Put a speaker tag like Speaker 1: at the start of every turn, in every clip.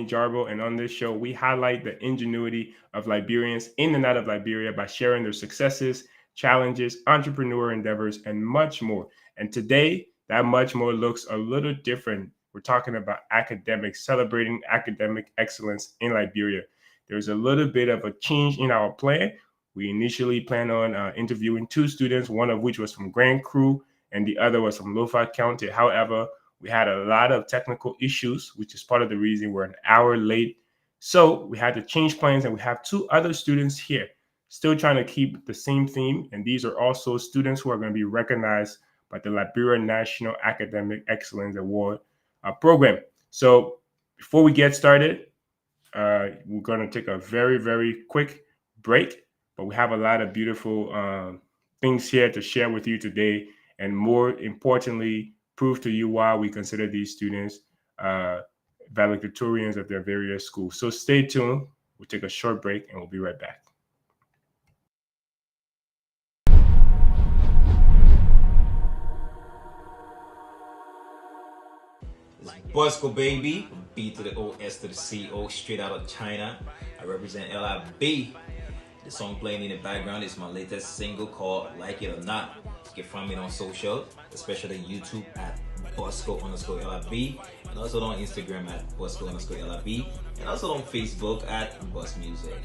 Speaker 1: Jarbo, and on this show, we highlight the ingenuity of Liberians in and out of Liberia by sharing their successes, challenges, entrepreneur endeavors, and much more. And today, that much more looks a little different. We're talking about academics, celebrating academic excellence in Liberia. There's a little bit of a change in our plan. We initially planned on interviewing two students, one of which was from Grand Cru and the other was from Lofa County. However, we had a lot of technical issues, which is part of the reason we're an hour late. So we had to change plans, and we have two other students here, still trying to keep the same theme. And these are also students who are going to be recognized by the Liberian National Academic Excellence Award program. So before we get started, we're going to take a very, very quick break, but we have a lot of beautiful things here to share with you today. And more importantly, prove to you why we consider these students valedictorians of their various schools. So stay tuned. We'll take a short break and we'll be right back.
Speaker 2: Bosco baby, B to the O, S to the C, O, straight out of China. I represent LIB. The song playing in the background is my latest single called Like It or Not. You can find me on social, especially YouTube at Bosco_LIB, and also on Instagram at Bosco_LIB, and also on Facebook at Bus Music.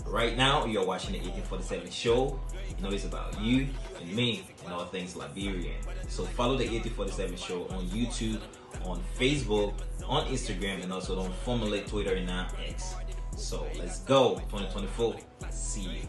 Speaker 2: Right now, you're watching the 1847 show. You know it's about you and me and all things Liberian. So follow the 1847 show on YouTube, on Facebook, on Instagram, and also on formerly Twitter and now X. So let's go, 2024. See you.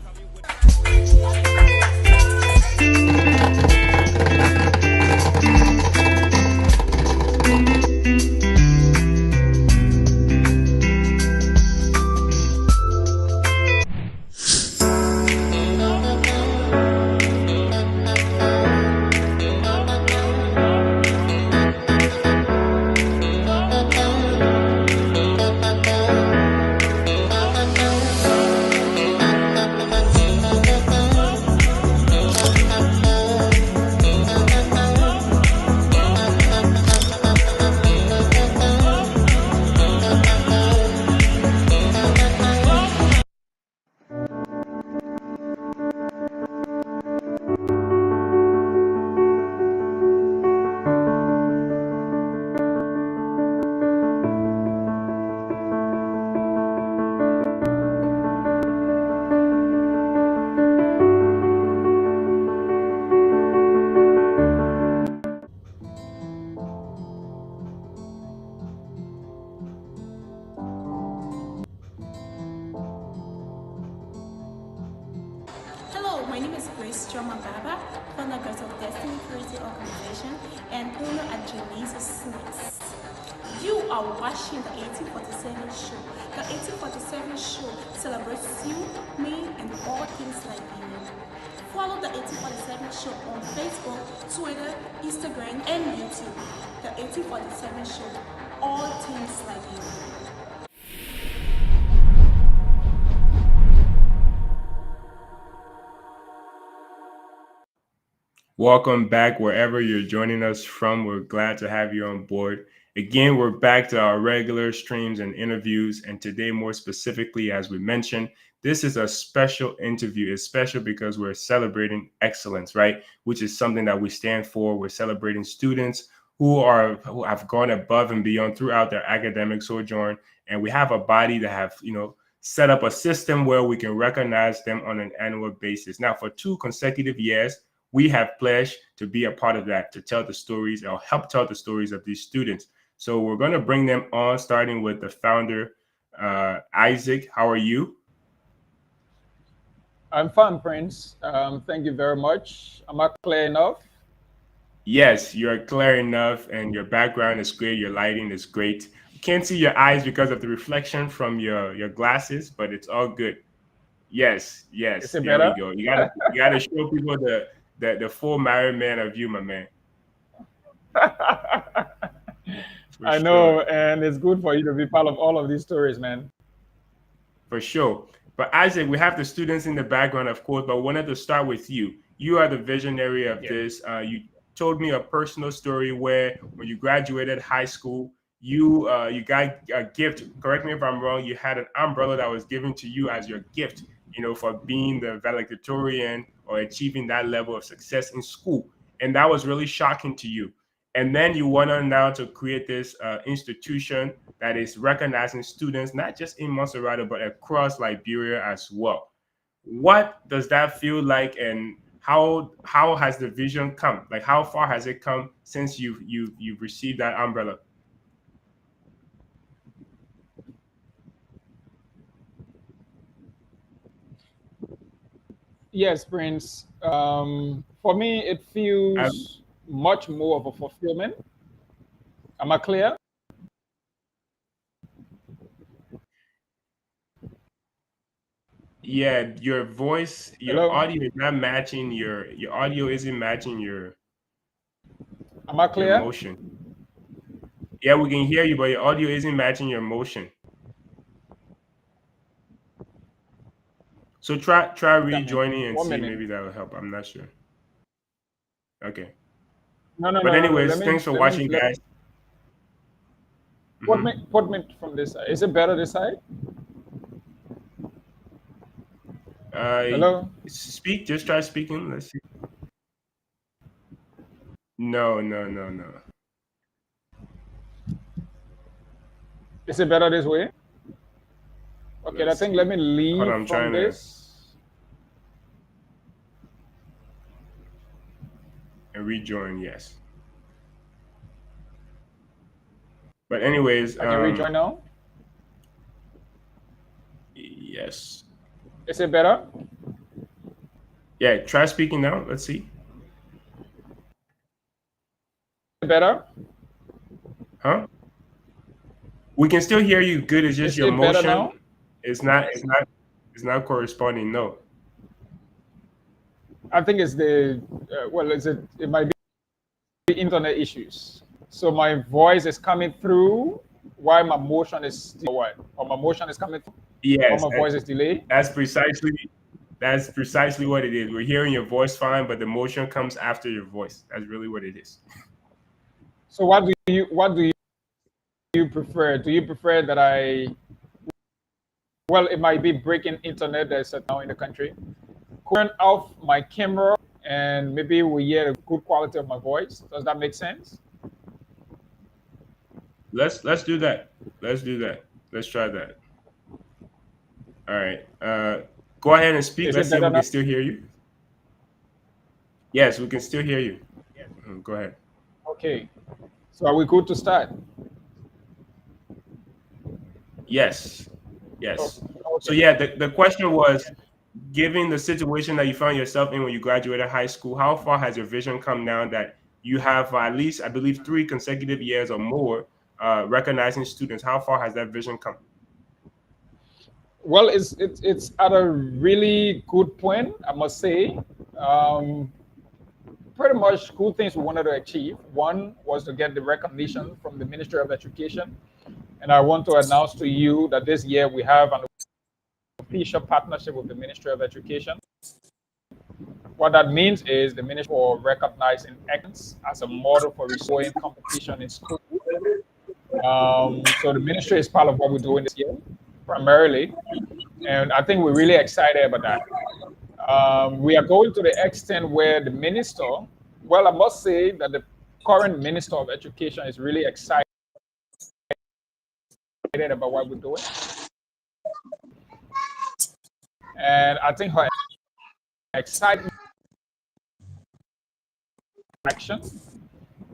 Speaker 3: My name is Grace Choma Baba, founder of Destiny Creative Organization and owner at Genesis Snacks. You are watching the 1847 show. The 1847 show celebrates you, me, and all things Liberian. Follow the 1847 show on Facebook, Twitter, Instagram, and YouTube. The 1847 show, all things Liberian.
Speaker 1: Welcome back wherever you're joining us from. We're glad to have you on board. Again, we're back to our regular streams and interviews. And today, more specifically, as we mentioned, this is a special interview. It's special because we're celebrating excellence, right? Which is something that we stand for. We're celebrating students who have gone above and beyond throughout their academic sojourn. And we have a body that have, set up a system where we can recognize them on an annual basis. Now, for 2 consecutive years, we have pledged to be a part of that, to tell the stories or help tell the stories of these students. So we're going to bring them on, starting with the founder, Isaac. How are you?
Speaker 4: I'm fine, Prince. Thank you very much. Am I clear enough?
Speaker 1: Yes, you're clear enough, and your background is great. Your lighting is great. You can't see your eyes because of the reflection from your glasses, but it's all good. Yes.
Speaker 4: Is it
Speaker 1: There
Speaker 4: better?
Speaker 1: we go. You gotta show people the full married man of you, my man.
Speaker 4: I know, and it's good for you to be part of all of these stories, man.
Speaker 1: For sure. But Isaac, we have the students in the background, of course, but wanted to start with you. You are the visionary of this. You told me a personal story where when you graduated high school, you got a gift. Correct me if I'm wrong. You had an umbrella that was given to you as your gift, for being the valedictorian or achieving that level of success in school, and that was really shocking to you. And then you went on now to create this institution that is recognizing students not just in Montserrat but across Liberia as well. What does that feel like, and how has the vision come? Like, how far has it come since you've received that umbrella?
Speaker 4: Yes, Prince. For me, it
Speaker 1: Um,
Speaker 4: feels much more of a fulfillment. Am I clear?
Speaker 1: yeah, your voice, your
Speaker 4: Hello?
Speaker 1: audio is not matching your audio isn't matching
Speaker 4: Am I
Speaker 1: your
Speaker 4: clear?
Speaker 1: motion. Yeah, we can hear you, but your audio isn't matching your motion. So try
Speaker 4: Come in.
Speaker 1: rejoining and
Speaker 4: 1
Speaker 1: see,
Speaker 4: minute.
Speaker 1: maybe that will help. I'm not sure. Okay.
Speaker 4: No, no,
Speaker 1: But
Speaker 4: no, no, no.
Speaker 1: anyways, thanks for watching,
Speaker 4: Let
Speaker 1: guys.
Speaker 4: put
Speaker 1: Hmm.
Speaker 4: me put me from this side. Is it better this side?
Speaker 1: Uh,
Speaker 4: Hello?
Speaker 1: speak. Just try speaking. Let's see. No, no, no, no.
Speaker 4: Is it better this way? Okay, I
Speaker 1: Let's
Speaker 4: think let
Speaker 1: see.
Speaker 4: me
Speaker 1: Hold
Speaker 4: leave
Speaker 1: on, I'm
Speaker 4: from
Speaker 1: trying to
Speaker 4: this.
Speaker 1: rejoin. Yes. But anyways,
Speaker 4: I can rejoin now.
Speaker 1: yes.
Speaker 4: Is it better?
Speaker 1: Yeah, try speaking now. Let's see.
Speaker 4: Better?
Speaker 1: Huh? We can still hear you good. It's just
Speaker 4: Is
Speaker 1: your
Speaker 4: it better
Speaker 1: motion
Speaker 4: now?
Speaker 1: it's not corresponding. No.
Speaker 4: I think it's the well, it might be internet issues. So my voice is coming through while my motion is still what? Or my motion is coming through while
Speaker 1: Yes,
Speaker 4: my voice is delayed.
Speaker 1: that's precisely what it is. We're hearing your voice fine, but the motion comes after your voice. That's really what it is.
Speaker 4: So what do you prefer? Do you prefer that I well, it might be breaking internet that's now in the country. Turn off my camera and maybe we hear the good quality of my voice. Does that make sense?
Speaker 1: Let's do that. Let's do that. Let's try that. All right. Go ahead and speak.
Speaker 4: Is
Speaker 1: Let's
Speaker 4: it
Speaker 1: see if
Speaker 4: better
Speaker 1: we
Speaker 4: now?
Speaker 1: can still hear you. Yes, we can still hear you. Go ahead.
Speaker 4: Okay. So are we good to start?
Speaker 1: Yes.
Speaker 4: Oh,
Speaker 1: Yes. So
Speaker 4: okay.
Speaker 1: yeah, the question was, given the situation that you found yourself in when you graduated high school, how far has your vision come now that you have at least, I believe, 3 consecutive years or more recognizing students? How far has that vision come?
Speaker 4: Well, it's at a really good point, I must say. Um, Pretty much cool things we wanted to achieve. One was to get the recognition from the Ministry of Education. And I want to announce to you that this year we have an official partnership with the Ministry of Education. What that means is the Ministry for recognizing excellence as a model for restoring competition in school. So the ministry is part of what we're doing this year, primarily, and I think we're really excited about that. We are going to the extent where the minister, well, I must say that the current Minister of Education is really excited about what we're doing, and I think her excitement action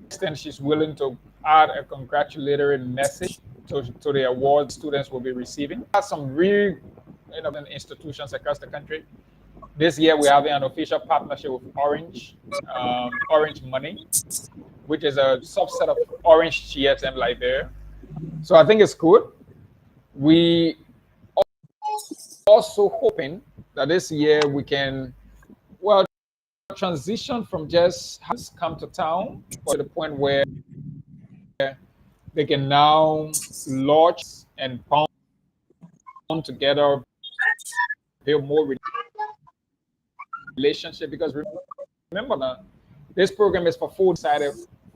Speaker 4: extent she's willing to add a congratulatory message to the award students will be receiving. Some really institutions across the country. This year we're having an official partnership with Orange Money, which is a subset of Orange GSM Liberia. So I think it's good. We also hoping that this year we can, well, transition from just come to town to the point where they can now launch and bond together, build more relationship. Because remember now, this program is for full sided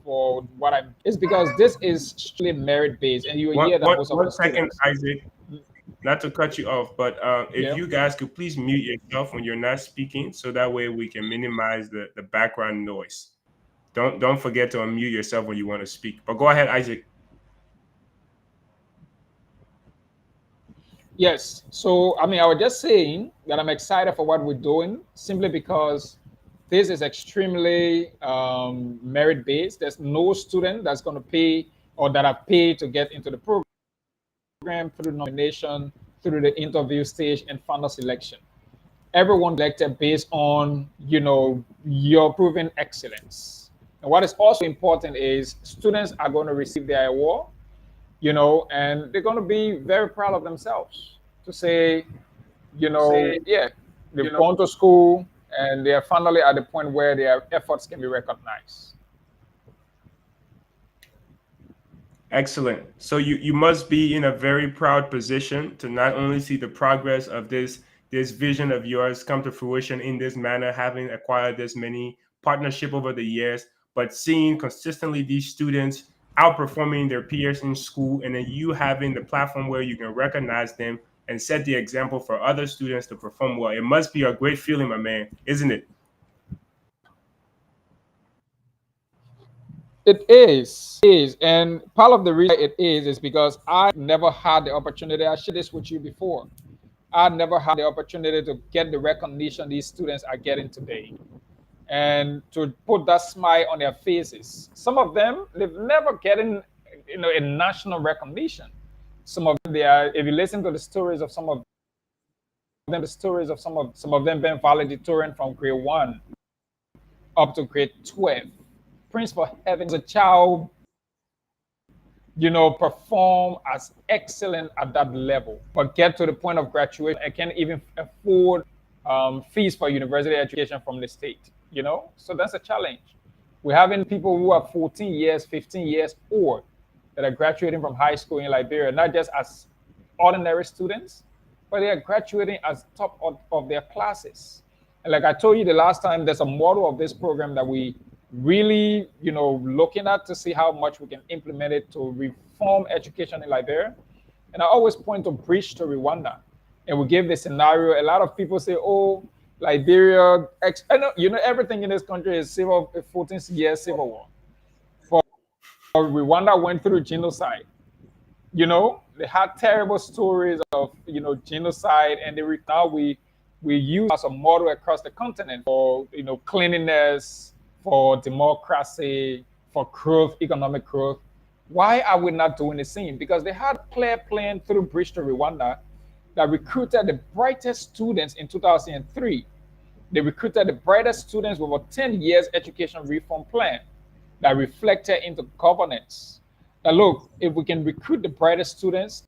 Speaker 4: for what I'm is because this is strictly merit based, and you
Speaker 1: One,
Speaker 4: hear that
Speaker 1: one,
Speaker 4: most of
Speaker 1: one
Speaker 4: the
Speaker 1: second,
Speaker 4: students.
Speaker 1: Isaac. Not to cut you off, but if
Speaker 4: Yeah.
Speaker 1: you guys could please mute yourself when you're not speaking, so that way we can minimize the background noise. Don't forget to unmute yourself when you want to speak. But go ahead, Isaac.
Speaker 4: Yes. So, I mean, I was just saying that I'm excited for what we're doing simply because this is extremely merit based. There's no student that's going to pay or that have paid to get into the program through nomination, through the interview stage, and final selection. Everyone elected based on, your proven excellence. And what is also important is students are going to receive their award, and they're going to be very proud of themselves to say, yeah, they've gone to school and they are finally at the point where their efforts can be recognized.
Speaker 1: Excellent. So you must be in a very proud position to not only see the progress of this vision of yours come to fruition in this manner, having acquired this many partnership over the years, but seeing consistently these students outperforming their peers in school, and then you having the platform where you can recognize them and set the example for other students to perform well. It must be a great feeling, my man, isn't it?
Speaker 4: It is, and part of the reason it is because I never had the opportunity. I shared this with you before. I never had the opportunity to get the recognition these students are getting today, and to put that smile on their faces. Some of them they've never getting, a national recognition. Some of them, they are. If you listen to the stories of some of them, the stories of some of them being valedictorian from grade 1 up to grade 12. Prince for Heaven as a child, perform as excellent at that level, but get to the point of graduation and can't even afford fees for university education from the state. So that's a challenge. We're having people who are 14 years, 15 years old that are graduating from high school in Liberia, not just as ordinary students, but they are graduating as top of their classes. And like I told you the last time, there's a model of this program that we really, looking at to see how much we can implement it to reform education in Liberia. And I always point to Bridge to Rwanda. And we give the scenario. A lot of people say, oh, Liberia, I know, everything in this country is 14th year civil war. But Rwanda went through genocide. They had terrible stories of, genocide, and now we use as a model across the continent for, cleanliness, for democracy, for growth, economic growth. Why are we not doing the same? Because they had a clear plan through Bridge to Rwanda that recruited the brightest students in 2003. They recruited the brightest students with a 10 years education reform plan that reflected into governance. Now, look, if we can recruit the brightest students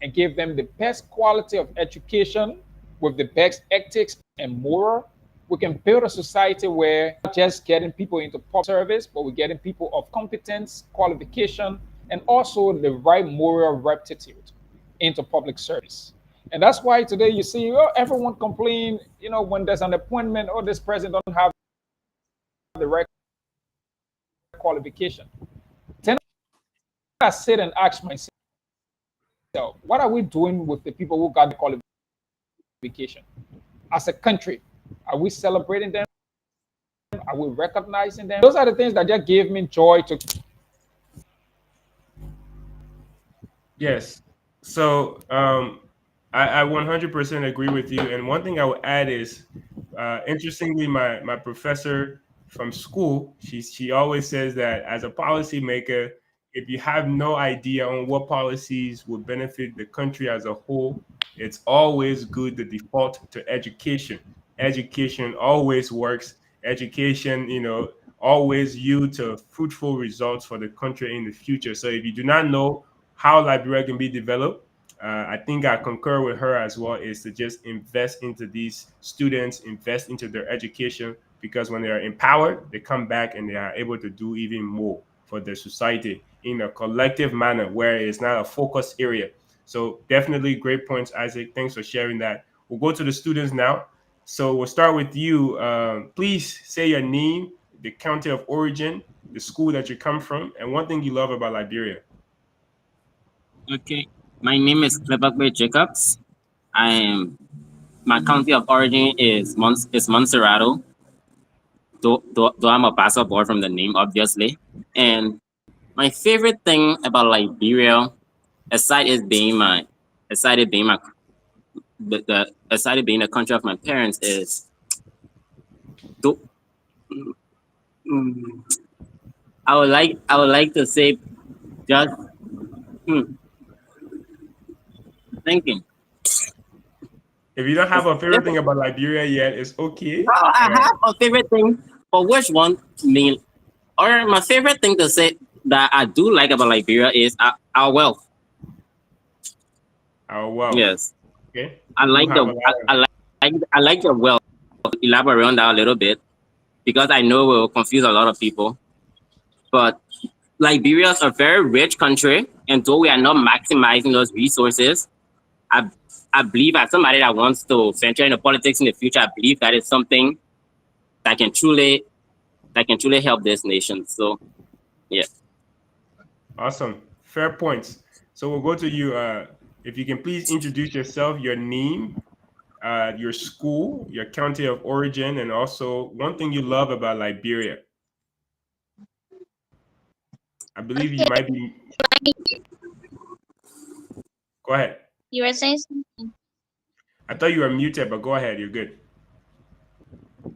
Speaker 4: and give them the best quality of education with the best ethics and moral, we can build a society where not just getting people into public service, but we're getting people of competence, qualification, and also the right moral rectitude into public service. And that's why today you see, everyone complain, when there's an appointment, this president don't have the right qualification. Then I sit and ask myself, what are we doing with the people who got the qualification? As a country, are we celebrating them? Are we recognizing them? Those are the things that just gave me joy to.
Speaker 1: Yes. So I 100% agree with you. And one thing I would add is, interestingly, my professor from school, she always says that as a policymaker, if you have no idea on what policies would benefit the country as a whole, it's always good to default to education. Education always works. Education, always yield to fruitful results for the country in the future. So if you do not know how Liberia can be developed, I think I concur with her as well, is to just invest into these students, invest into their education, because when they are empowered, they come back and they are able to do even more for their society in a collective manner where it's not a focus area. So definitely great points, Isaac. Thanks for sharing that. We'll go to the students now. So we'll start with you. Please say your name, the country of origin, the school that you come from, and one thing you love about Liberia.
Speaker 5: Okay, my name is Cleverway Jacobs. I am my country of origin is Montserrat. Though I'm a bachelor boy from the name, obviously. And my favorite thing about Liberia, aside is being my aside it being my the aside it being the country of my parents, is do, mm, I would like to say just hmm, thinking.
Speaker 1: If you don't have a favorite thing about Liberia yet, it's okay.
Speaker 5: Well, I have a favorite thing, but which one? Mean or my favorite thing to say that I do like about Liberia is our wealth.
Speaker 1: Our wealth.
Speaker 5: Yes,
Speaker 1: Okay.
Speaker 5: I
Speaker 1: We do
Speaker 5: like
Speaker 1: have
Speaker 5: the
Speaker 1: a lot of.
Speaker 5: I like the wealth. Elaborate on that a little bit because I know it will confuse a lot of people. But Liberia is a very rich country, and though we are not maximizing those resources, I I believe as somebody that wants to venture into politics in the future, I believe that is something that can truly help this nation. So yeah.
Speaker 1: Awesome. Fair points. So we'll go to you. If you can please introduce yourself, your name, your school, your county of origin, and also one thing you love about Liberia. I believe you
Speaker 6: Okay,
Speaker 1: might be. Go ahead.
Speaker 6: you were saying something.
Speaker 1: I thought you were muted, but go ahead. You're good.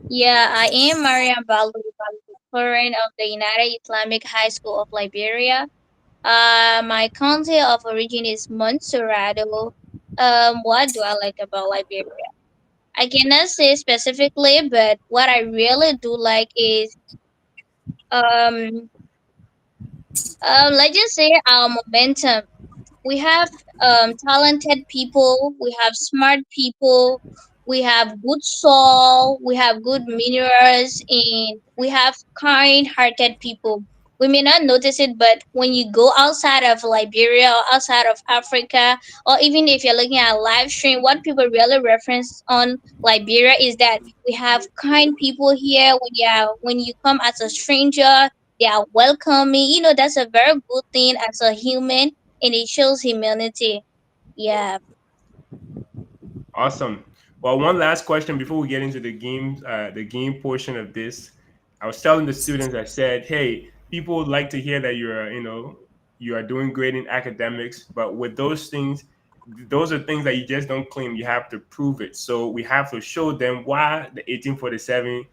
Speaker 6: Yeah, I am Mariam Balu, current of the United Islamic High School of Liberia. My country of origin is Montserrat. What do I like about Liberia? I cannot say specifically, but what I really do like is um let's just say our momentum. We have talented people, we have smart people, we have good soul, we have good minerals, and we have kind-hearted people. We may not notice it, but when you go outside of Liberia or outside of Africa, or even if you're looking at live stream, what people really reference on Liberia is that we have kind people here. When you come as a stranger, they are welcoming. That's a very good thing as a human, and it shows humanity. Yeah.
Speaker 1: Awesome. Well, one last question before we get into the game portion of this. I was telling the students, I said, hey, people would like to hear that you are doing great in academics, but with those things, those are things that you just don't claim. You have to prove it. So we have to show them why the 1847,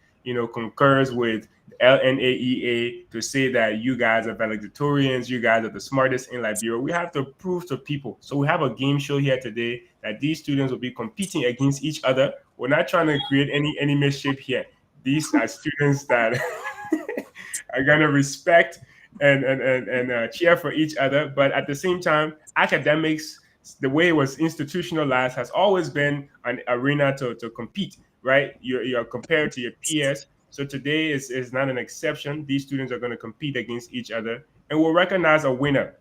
Speaker 1: concurs with LNAEA to say that you guys are valedictorians, you guys are the smartest in Liberia. We have to prove to people. So we have a game show here today that these students will be competing against each other. We're not trying to create any mischief here. These are students that are gonna respect and cheer for each other, but at the same time, academics, the way it was institutionalized, has always been an arena to compete, right? You're compared to your peers. So today is not an exception. These students are going to compete against each other, and we'll recognize a winner.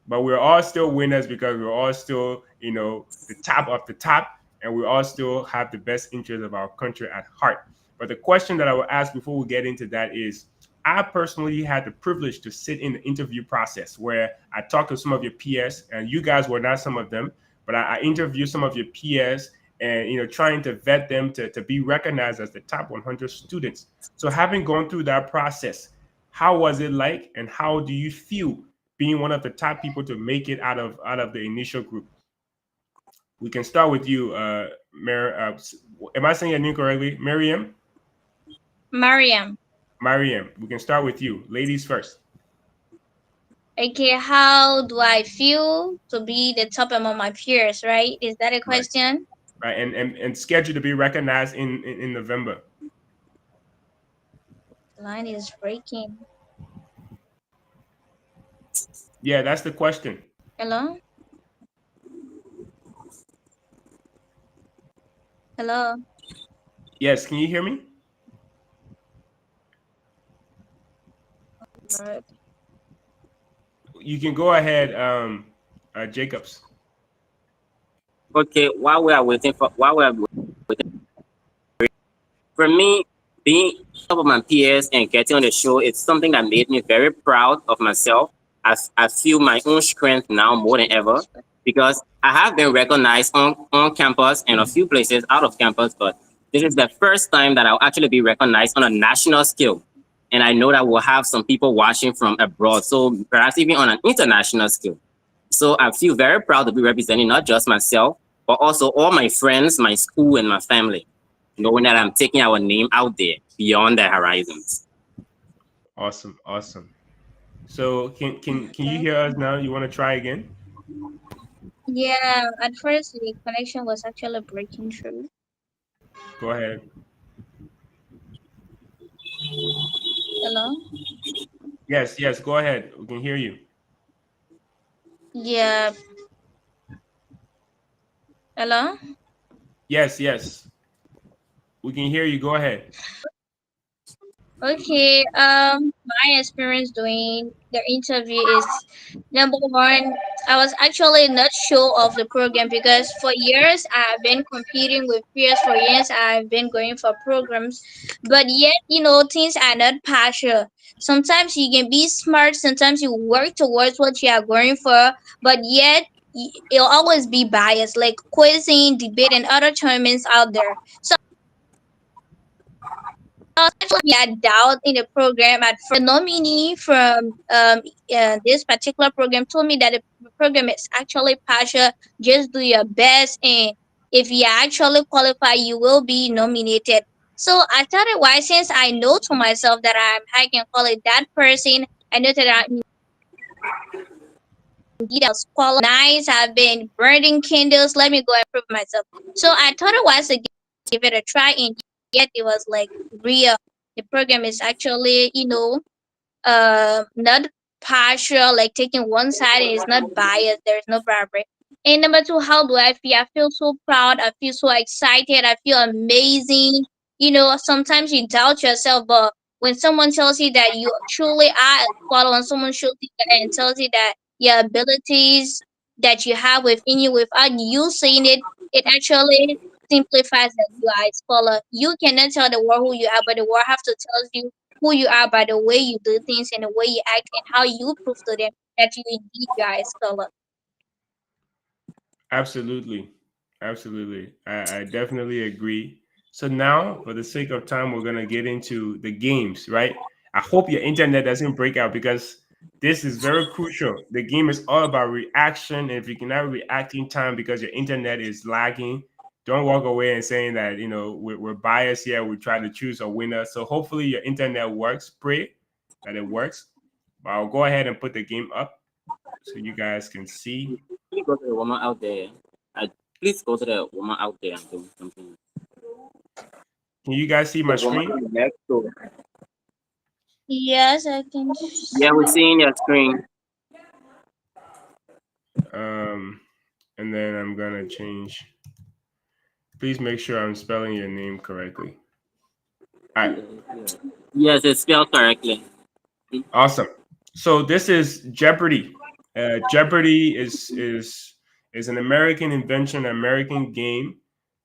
Speaker 1: But we're all still winners because we're all still, the top of the top, and we all still have the best interest of our country at heart. But the question that I will ask before we get into that is, I personally had the privilege to sit in the interview process where I talked to some of your peers, and you guys were not some of them, but I interviewed some of your peers and trying to vet them to be recognized as the top 100 students. So having gone through that process, how was it like, and how do you feel being one of the top people to make it out of the initial group? We can start with you, am I saying your name correctly?
Speaker 6: Mariam.
Speaker 1: Mariam, we can start with you. Ladies first.
Speaker 6: Okay, how do I feel to be the top among my peers, right? Is that a
Speaker 1: Right.
Speaker 6: question?
Speaker 1: Right. And scheduled to be recognized in November.
Speaker 6: Line is breaking.
Speaker 1: Yeah, that's the question.
Speaker 6: Hello? Hello?
Speaker 1: Yes, can you hear me?
Speaker 6: Lord.
Speaker 1: You can go ahead, Jacobs.
Speaker 5: Okay, while we are waiting, for me, being top of my peers and getting on the show, it's something that made me very proud of myself. I feel my own strength now more than ever because I have been recognized on campus and a few places out of campus, but this is the first time that I'll actually be recognized on a national scale. And I know that we'll have some people watching from abroad, so perhaps even on an international scale. So I feel very proud to be representing not just myself, but also all my friends, my school, and my family, knowing that I'm taking our name out there beyond the horizons.
Speaker 1: Awesome, awesome. So can you hear us now? You want to try again?
Speaker 6: Yeah, at first the connection was actually breaking through.
Speaker 1: Go ahead.
Speaker 6: Hello?
Speaker 1: Yes, yes, go ahead. We can hear you.
Speaker 6: Yeah. Hello?
Speaker 1: Yes, yes. We can hear you. Go ahead.
Speaker 6: Okay, my experience doing the interview is number one. I was actually not sure of the program because for years I've been competing with peers. For years I've been going for programs, but yet things are not partial. Sometimes you can be smart. Sometimes you work towards what you are going for, but yet you'll always be biased, like quizzing, debate, and other tournaments out there. So actually had doubt in the program at first. The nominee from this particular program told me that the program is actually partial. Just do your best, and if you actually qualify, you will be nominated. So I thought it wise since I know to myself that I can call it that person. I know that indeed I was qualified. Nice. I've been burning candles. Let me go and prove myself. So I thought it was to give it a try, and yet it was like real. The program is actually, not partial, like taking one side, and it's not biased. There's no bribery. And number two, how do I feel? I feel so proud. I feel so excited. I feel amazing. Sometimes you doubt yourself, but when someone tells you that you truly are a scholar, when someone shows you that and tells you that your abilities that you have within you without you saying it, it actually simplifies that you are a scholar. You cannot tell the world who you are, but the world have to tell you who you are by the way you do things and the way you act and how you prove to them that you indeed you are a scholar.
Speaker 1: Absolutely. Absolutely. I definitely agree. So now, for the sake of time, we're gonna get into the games, right? I hope your internet doesn't break out because this is very crucial. The game is all about reaction. And if you cannot react in time because your internet is lagging, don't walk away and saying that we're biased here. We try to choose a winner. So hopefully your internet works. Pray that it works. But I'll go ahead and put the game up so you guys can see.
Speaker 5: Please go to the woman out there. Please go to the woman out there and do something.
Speaker 1: Can you guys see my
Speaker 5: The woman
Speaker 1: screen?
Speaker 5: next door.
Speaker 6: Yes, I can.
Speaker 5: Yeah, we're seeing your screen.
Speaker 1: And then I'm gonna change. Please make sure I'm spelling your name correctly. All right,
Speaker 5: Yes, it's spelled correctly.
Speaker 1: awesome. So this is Jeopardy. Jeopardy is an American invention, American game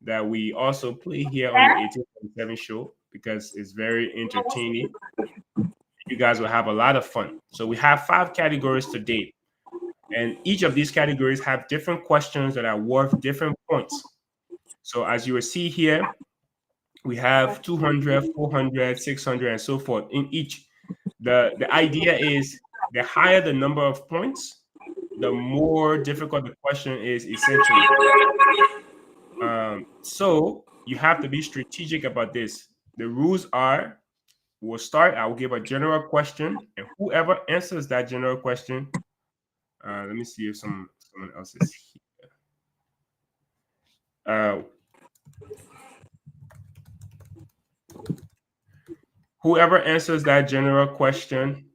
Speaker 1: that we also play here on the 1847 show because it's very entertaining. You guys will have a lot of fun. So we have 5 categories to date. And each of these categories have different questions that are worth different points. So as you will see here, we have 200, 400, 600, and so forth in each. The idea is the higher the number of points, the more difficult the question is essentially. So you have to be strategic about this. The rules are we'll start, I'll give a general question, and whoever answers that general question, let me see if someone else is here. Whoever answers that general question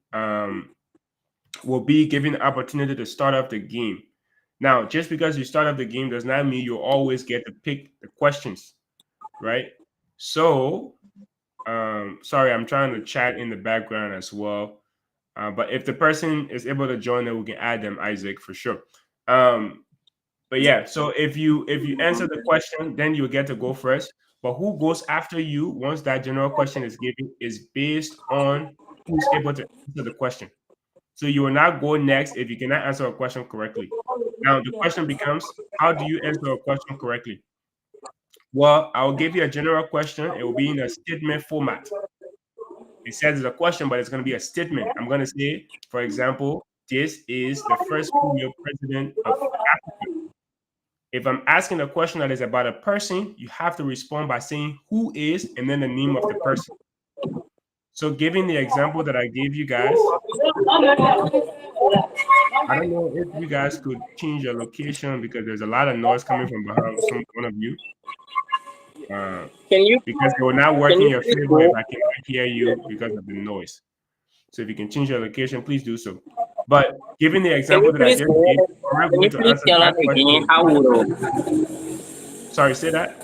Speaker 1: will be given the opportunity to start off the game. Now, just because you start off the game does not mean you always get to pick the questions, right? So, sorry, I'm trying to chat in the background as well. But if the person is able to join, then we can add them, Isaac, for sure. But yeah, so if you answer the question, then you get to go first. But who goes after you once that general question is given is based on who's able to answer the question. So you will not go next if you cannot answer a question correctly. Now the question becomes, how do you answer a question correctly? Well, I'll give you a general question. It will be in a statement format. It says it's a question, but it's going to be a statement. I'm going to say, for example, this is the first female president of Africa. If I'm asking a question that is about a person, you have to respond by saying who is and then the name of the person. So, giving the example that I gave you guys, I don't know if you guys could change your location because there's a lot of noise coming from behind one of you.
Speaker 5: Can you
Speaker 1: Because it will not work
Speaker 5: can
Speaker 1: in
Speaker 5: you
Speaker 1: your
Speaker 5: please
Speaker 1: favor if
Speaker 5: go?
Speaker 1: I cannot hear you because of the noise. So if you can change your location, please do so. But given the
Speaker 5: Can
Speaker 1: example
Speaker 5: you
Speaker 1: that I
Speaker 5: please
Speaker 1: just
Speaker 5: go?
Speaker 1: gave, I'm not
Speaker 5: Can
Speaker 1: going
Speaker 5: you
Speaker 1: to
Speaker 5: please
Speaker 1: answer
Speaker 5: tell us
Speaker 1: that question
Speaker 5: again
Speaker 1: with
Speaker 5: how
Speaker 1: yes or
Speaker 5: would?
Speaker 1: no. Sorry, say that.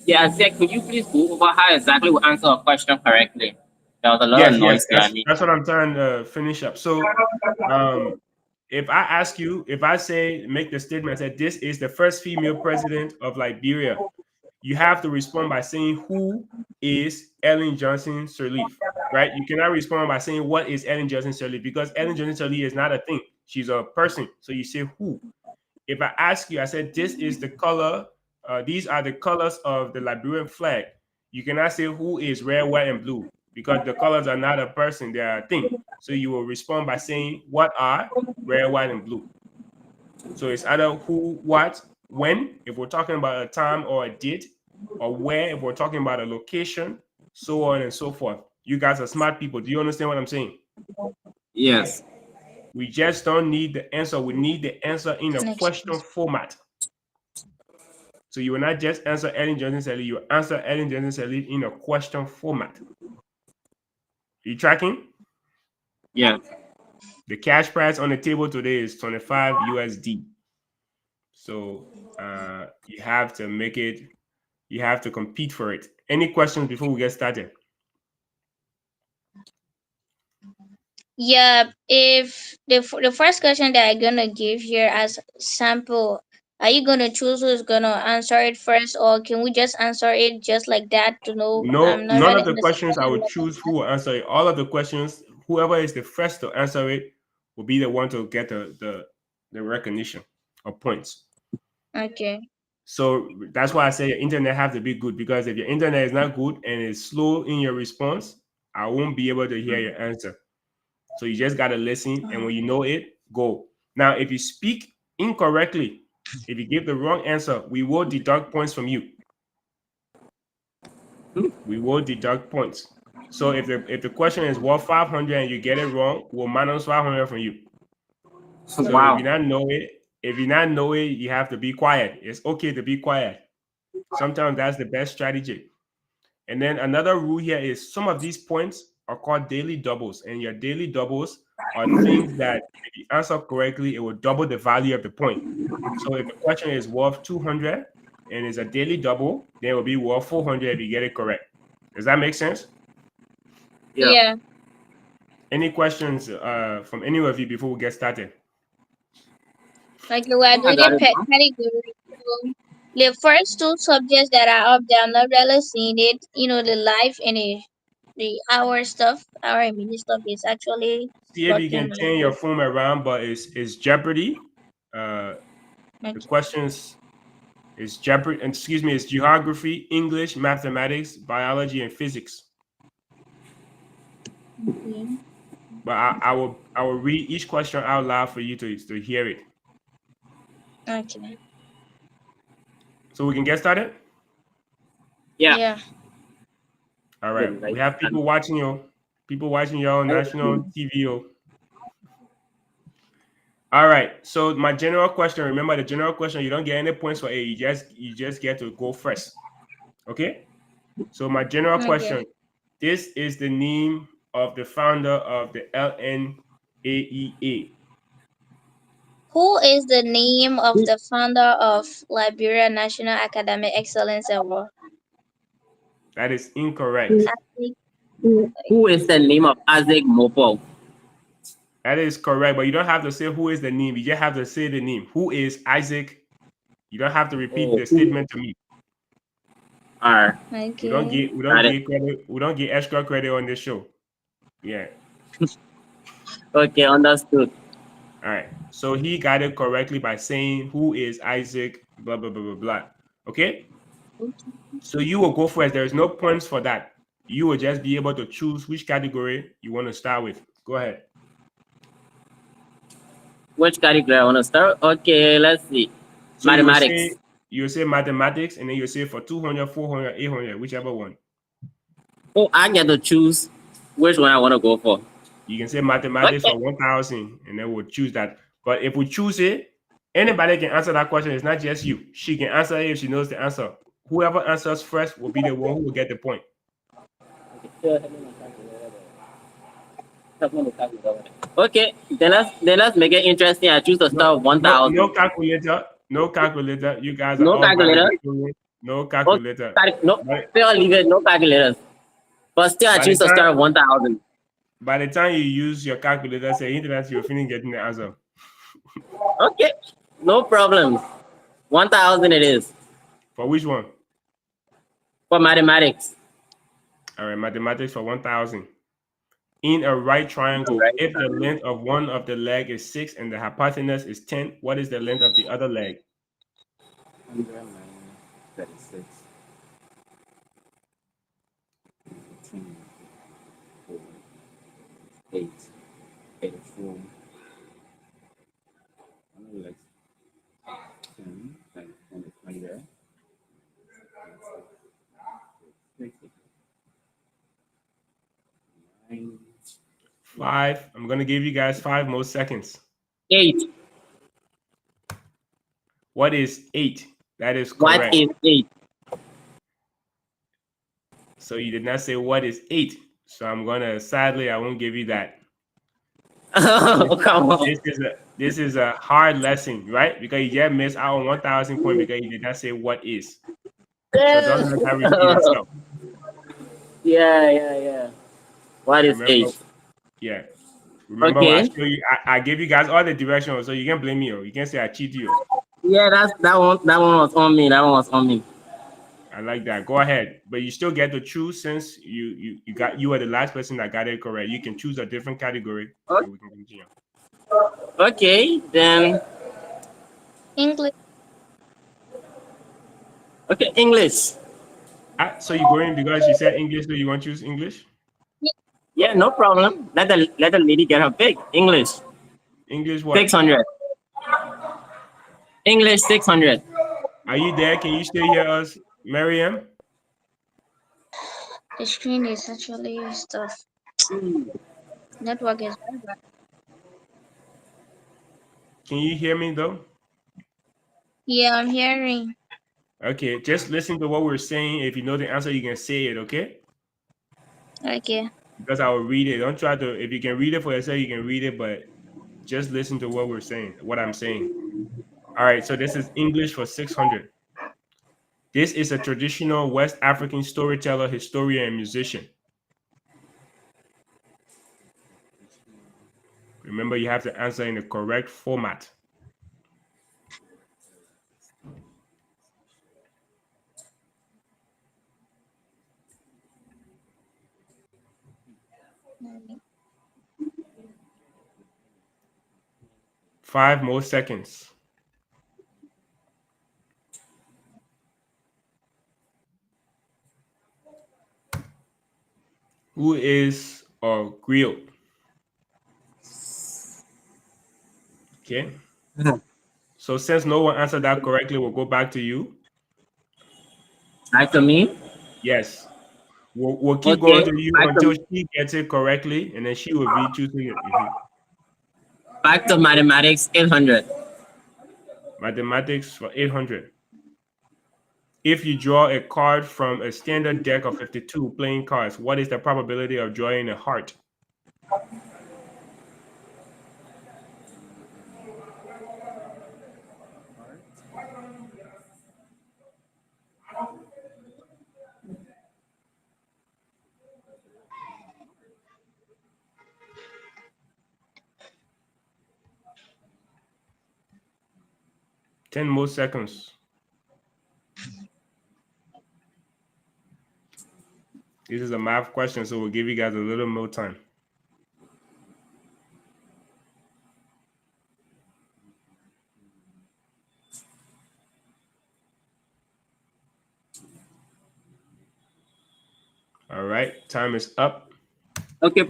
Speaker 5: Yeah, I said, could you please go over how exactly we answer a question correctly? There was a lot of
Speaker 1: Yes, yes,
Speaker 5: noise there. I mean,
Speaker 1: that's what I'm trying to finish up. So um if I ask you, if I say make the statement that this is the first female president of Liberia, you have to respond by saying who is Ellen Johnson Sirleaf, right? You cannot respond by saying what is Ellen Johnson Sirleaf because Ellen Johnson Sirleaf is not a thing. She's a person. So you say who. If I ask you, I said this is the color, these are the colors of the Liberian flag. You cannot say who is red, white, and blue because the colors are not a person, they are a thing. So you will respond by saying what are red, white, and blue. So it's either who, what, when, if we're talking about a time or a date, or where, if we're talking about a location, so on and so forth. You guys are smart people. Do you understand what I'm saying?
Speaker 5: yes.
Speaker 1: We just don't need the answer. We need the answer in a
Speaker 6: Next.
Speaker 1: question format. So you will not just answer Ellen Johnson Sirleaf, you answer Ellen Johnson Sirleaf in a question format. Are you tracking?
Speaker 5: Yeah.
Speaker 1: The cash price on the table today is 25 USD. So you have to make it, you have to compete for it. Any questions before we get started?
Speaker 6: Yeah, if the first question that I'm gonna give here as sample, are you gonna choose who's gonna answer it first, or can we just answer it just like that to know?
Speaker 1: No,
Speaker 6: I'm not
Speaker 1: none
Speaker 6: really
Speaker 1: of the questions I
Speaker 6: understanding
Speaker 1: would
Speaker 6: what
Speaker 1: choose who will answer it. All of the questions, whoever is the first to answer it will be the one to get the recognition of points.
Speaker 6: Okay.
Speaker 1: So that's why I say your internet have to be good because if your internet is not good and it's slow in your response, I won't be able to hear your answer. So you just gotta listen, and when you know it, go. Now, if you speak incorrectly, if you give the wrong answer, we will deduct points from you. We will deduct points. So if the question is what 500 and you get it wrong, we'll minus 500 from you. So if you
Speaker 5: Wow.
Speaker 1: not know it, you have to be quiet. It's okay to be quiet. Sometimes that's the best strategy. And then another rule here is some of these points are called daily doubles, and your daily doubles are things that if you answer correctly, it will double the value of the point. So if the question is worth 200 and it's a daily double, then it will be worth 400 if you get it correct. Does that make sense?
Speaker 5: Yeah.
Speaker 6: Yeah.
Speaker 1: Any questions from any of you before we get started?
Speaker 6: Like we are
Speaker 5: I
Speaker 6: doing
Speaker 5: got
Speaker 6: a
Speaker 5: it now.
Speaker 6: category. So the first two subjects that are up there, I'm not really seeing it. The life and the hour stuff, hour and minute stuff is actually
Speaker 1: See if you
Speaker 6: blocking
Speaker 1: can
Speaker 6: my
Speaker 1: turn your
Speaker 6: view.
Speaker 1: phone around, but it's Jeopardy. Uh, the
Speaker 6: Okay.
Speaker 1: questions is Jeopardy, excuse me, it's geography, English, mathematics, biology, and physics.
Speaker 6: Okay.
Speaker 1: But I will read each question out loud for you to hear it.
Speaker 6: Okay.
Speaker 1: So we can get started.
Speaker 5: Yeah.
Speaker 6: Yeah.
Speaker 1: All
Speaker 5: Yeah,
Speaker 1: right, we
Speaker 5: like,
Speaker 1: have people watching you, people watching you on national TV. All right. So my general question. Remember the general question. You don't get any points for A. You just get to go first. Okay. So my general
Speaker 6: Okay.
Speaker 1: question. This is the name of the founder of the LNAEA.
Speaker 6: Who is the name of the founder of Liberia National Academic Excellence Award?
Speaker 1: That is incorrect.
Speaker 6: I think
Speaker 5: who is the name of Isaac Mopol?
Speaker 1: That is correct, but you don't have to say who is the name. You just have to say the name. Who is Isaac? You don't have to repeat
Speaker 5: Oh,
Speaker 1: the statement to me.
Speaker 5: R.
Speaker 1: We don't
Speaker 6: Okay.
Speaker 1: get
Speaker 5: Got it.
Speaker 1: credit. We don't get extra credit on this show. Yeah.
Speaker 5: Okay, understood.
Speaker 1: All right. So he got it correctly by saying who is Isaac, blah blah blah blah blah. Okay. So you will go first. There is no points for that. You will just be able to choose which category you want to start with. Go ahead.
Speaker 5: Which category I want to start? Okay, let's see.
Speaker 1: So
Speaker 5: Mathematics.
Speaker 1: you will say mathematics, and then you say for 200, 400, 800, whichever one.
Speaker 5: Oh, I get to choose which one I want to go for.
Speaker 1: You can say mathematics
Speaker 5: Okay.
Speaker 1: for 1,000, and then we'll choose that. But if we choose it, anybody can answer that question. It's not just you. She can answer it if she knows the answer. Whoever answers first will be the one who will get the point.
Speaker 5: Okay, then let's make it interesting. I choose to start with
Speaker 1: No
Speaker 5: 1,000.
Speaker 1: calculator. No calculator. You guys are
Speaker 5: No
Speaker 1: all
Speaker 5: calculator.
Speaker 1: valedictorian. No
Speaker 5: Okay,
Speaker 1: calculator.
Speaker 5: no,
Speaker 1: But
Speaker 5: still leave it. No calculators. But still, I
Speaker 1: by the
Speaker 5: choose to
Speaker 1: time
Speaker 5: start with 1,000.
Speaker 1: by the time you use your calculator, say internet, you're finished getting the answer.
Speaker 5: Okay, no problems. 1,000 it is
Speaker 1: For which one?
Speaker 5: for mathematics.
Speaker 1: All right, mathematics for 1,000. In a right triangle,
Speaker 5: Right.
Speaker 1: if the length of one of the leg is 6 and the hypotenuse is 10, what is the length of the other leg?
Speaker 5: 36. 8. 84. 10, 20 there. 9.
Speaker 1: 5. I'm going to give you guys 5 more seconds.
Speaker 5: 8.
Speaker 1: What is 8? That is
Speaker 5: What
Speaker 1: correct.
Speaker 5: is 8?
Speaker 1: So you did not say what is 8. So I'm going to, sadly, I won't give you that.
Speaker 5: Oh, come on.
Speaker 1: This is a hard lesson, right? Because you just missed out on 1,000 points because you did not say what is. So don't let that repeat itself.
Speaker 5: Yeah. What is
Speaker 1: Remember,
Speaker 5: 8?
Speaker 1: yeah. Remember, I
Speaker 5: Okay.
Speaker 1: show you. I gave you guys all the directions, so you can't blame me. You can't say I cheat you.
Speaker 5: Yeah, that one. That one was on me. That one was on me.
Speaker 1: I like that. Go ahead, but you still get to choose since you were the last person that got it correct. You can choose a different category, and we can continue.
Speaker 5: Okay, then.
Speaker 6: English.
Speaker 5: Okay, English.
Speaker 1: So you go in because you said English, so you want to choose English?
Speaker 5: Yeah, no problem. Let the lady get her pick. English.
Speaker 1: English what?
Speaker 5: 600. English 600.
Speaker 1: Are you there? Can you still hear us, Miriam?
Speaker 6: The screen is actually stuff. Network is very bad.
Speaker 1: Can you hear me though?
Speaker 6: Yeah, I'm hearing.
Speaker 1: Okay, just listen to what we're saying. If you know the answer, you can say it, okay?
Speaker 6: Okay.
Speaker 1: Because I will read it. Don't try to, if you can read it for yourself, you can read it, but just listen to what we're saying, what I'm saying. All right, so this is English for 600. This is a traditional West African storyteller, historian, and musician. Remember, you have to answer in the correct format.
Speaker 6: Mm.
Speaker 1: 5 more seconds. Who is a griot? Okay. So since no one answered that correctly, we'll go back to you.
Speaker 5: Back to me.
Speaker 1: Yes. We'll keep going
Speaker 5: Okay.
Speaker 1: to you
Speaker 5: Back
Speaker 1: until
Speaker 5: to
Speaker 1: she gets it correctly, and then she will be choosing it.
Speaker 5: back to mathematics 800.
Speaker 1: Mathematics for 800. If you draw a card from a standard deck of 52 playing cards, what is the probability of drawing a heart? Ten more seconds. This is a math question, so we'll give you guys a little more time. All right, time is up.
Speaker 5: Okay,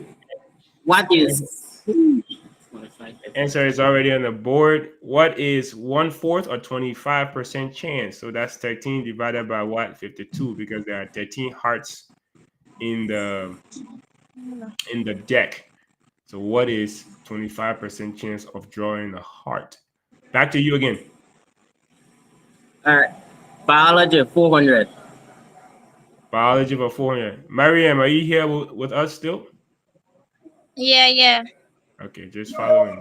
Speaker 5: what is
Speaker 1: Answer is already on the board. What is 1/4 or 25% chance? So that's 13 divided by what? 52, because there are 13 hearts in the deck. So what is 25% chance of drawing a heart? Back to you again.
Speaker 5: biology 400?
Speaker 1: Biology for 400. Mariam, are you here with us still?
Speaker 6: Yeah.
Speaker 1: Okay, just following.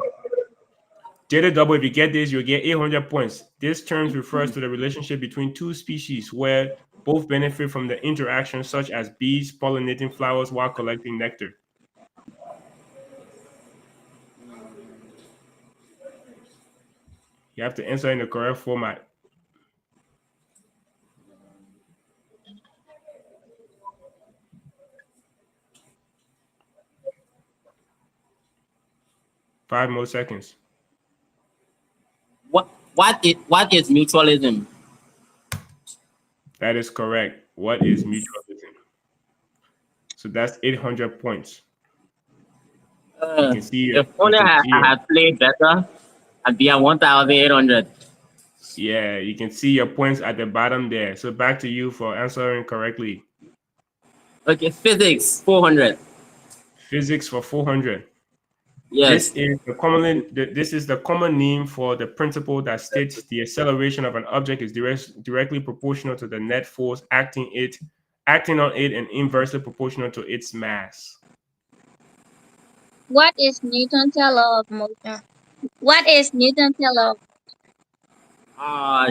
Speaker 1: Data double, if you get this, you'll get 800 points. This term refers to the relationship between two species where both benefit from the interaction, such as bees pollinating flowers while collecting nectar. You have to answer in the correct format. Five more seconds.
Speaker 5: What is mutualism?
Speaker 1: That is correct. What is mutualism? So that's 800 points. You can see
Speaker 5: If only I had played better, I'd be at 1,800.
Speaker 1: Yeah, you can see your points at the bottom there. So back to you for answering correctly.
Speaker 5: Okay, physics 400.
Speaker 1: Physics for 400.
Speaker 5: Yes.
Speaker 1: This is the common name for the principle that states the acceleration of an object is directly proportional to the net force acting on it and inversely proportional to its mass.
Speaker 6: What is Newton's law of motion? What is Newton's law?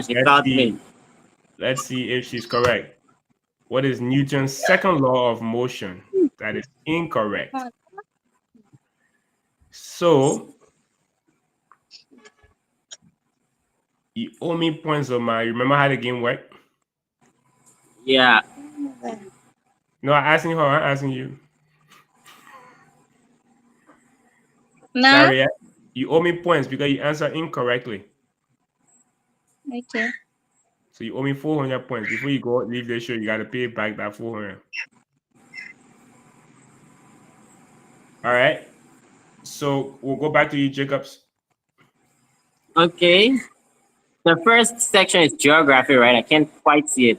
Speaker 5: She got me.
Speaker 1: Let's see if she's correct. What is Newton's second law of motion? That is incorrect. So you owe me points on my. Remember how the game worked?
Speaker 5: Yeah.
Speaker 1: No, I'm asking her. I'm asking you.
Speaker 6: No.
Speaker 1: Sorry, you owe me points because you answered incorrectly.
Speaker 6: Okay.
Speaker 1: So you owe me 400 points. Before you go leave the show, you got to pay back that 400. All right. So we'll go back to you, Jacobs.
Speaker 5: Okay. The first section is geography, right? I can't quite see it.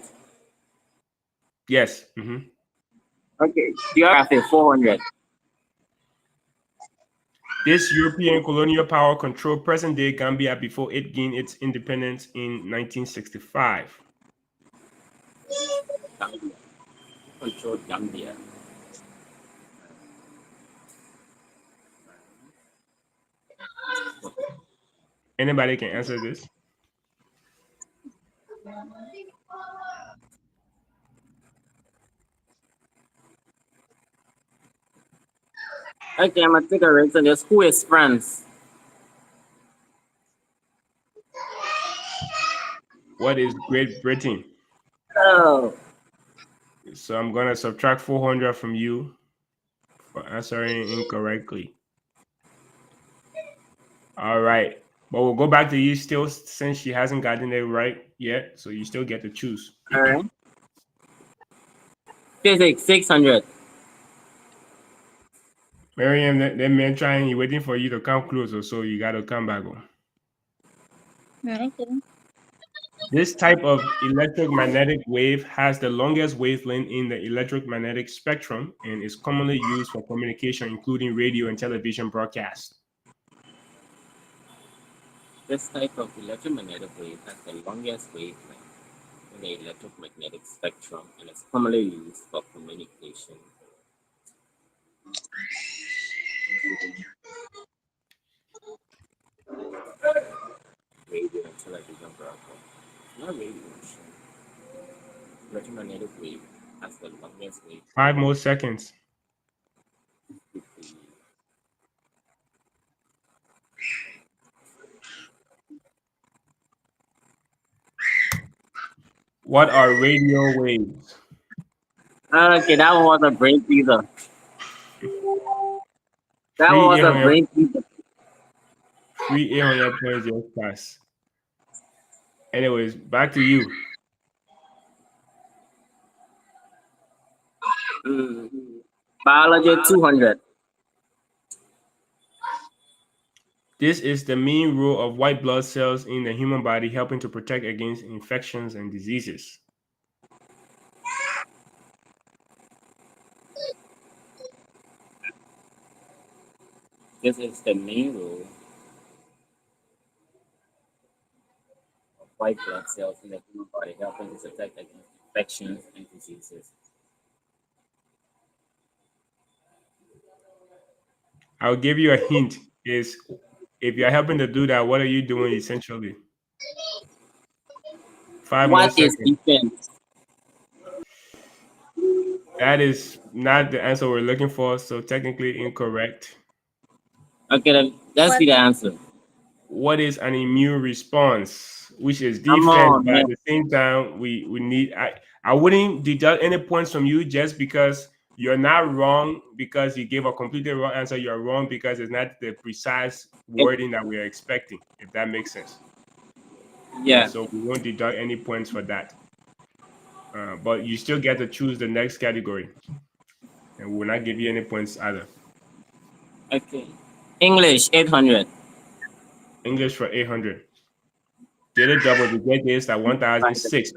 Speaker 1: Yes. Mm-hmm.
Speaker 5: Okay. Geography 400.
Speaker 1: This European colonial power controlled present-day Gambia before it gained its independence in 1965.
Speaker 5: Controlled Gambia.
Speaker 1: Anybody can answer this?
Speaker 5: Okay, I'm gonna take a risk on this. Who is France?
Speaker 1: What is Great Britain?
Speaker 5: Oh.
Speaker 1: So I'm gonna subtract 400 from you for answering incorrectly. All right. But we'll go back to you still since she hasn't gotten it right yet. So you still get to choose.
Speaker 5: All right. Physics 600.
Speaker 1: Miriam, that man trying, he waiting for you to come closer, so you got to come back on.
Speaker 6: Okay.
Speaker 1: This type of electromagnetic wave has the longest wavelength in the electromagnetic spectrum and is commonly used for communication, including radio and television broadcasts.
Speaker 5: This type of electromagnetic wave has the longest wavelength in the electromagnetic spectrum and is commonly used for communication. Radio and television broadcast. Not radiation. Electromagnetic wave has the longest wave.
Speaker 1: 5 more seconds. What are radio waves?
Speaker 5: Okay, that one was a brain teaser. That one
Speaker 1: Free
Speaker 5: was a
Speaker 1: 800,
Speaker 5: brain teaser.
Speaker 1: free 800 points just passed. Anyways, back to you.
Speaker 5: Mm. Biology 200.
Speaker 1: This is the main role of white blood cells in the human body, helping to protect against infections and diseases.
Speaker 5: This is the main role of white blood cells in the human body, helping to protect against infections and diseases.
Speaker 1: I'll give you a hint. Is if you're helping to do that, what are you doing essentially? 5 more
Speaker 5: What is
Speaker 1: seconds.
Speaker 5: defense?
Speaker 1: That is not the answer we're looking for, so technically incorrect.
Speaker 5: Okay, then let's see the answer.
Speaker 1: What is an immune response? Which is
Speaker 5: Come
Speaker 1: defense,
Speaker 5: on,
Speaker 1: but
Speaker 5: man.
Speaker 1: at the same time, we need. I wouldn't deduct any points from you just because you're not wrong because you gave a completely wrong answer. You're wrong because it's not the precise wording that we are expecting. If that makes sense.
Speaker 5: Yeah.
Speaker 1: So we won't deduct any points for that. But you still get to choose the next category, and we will not give you any points either.
Speaker 5: Okay. English 800.
Speaker 1: English for 800. Did it double? We get this at 1006.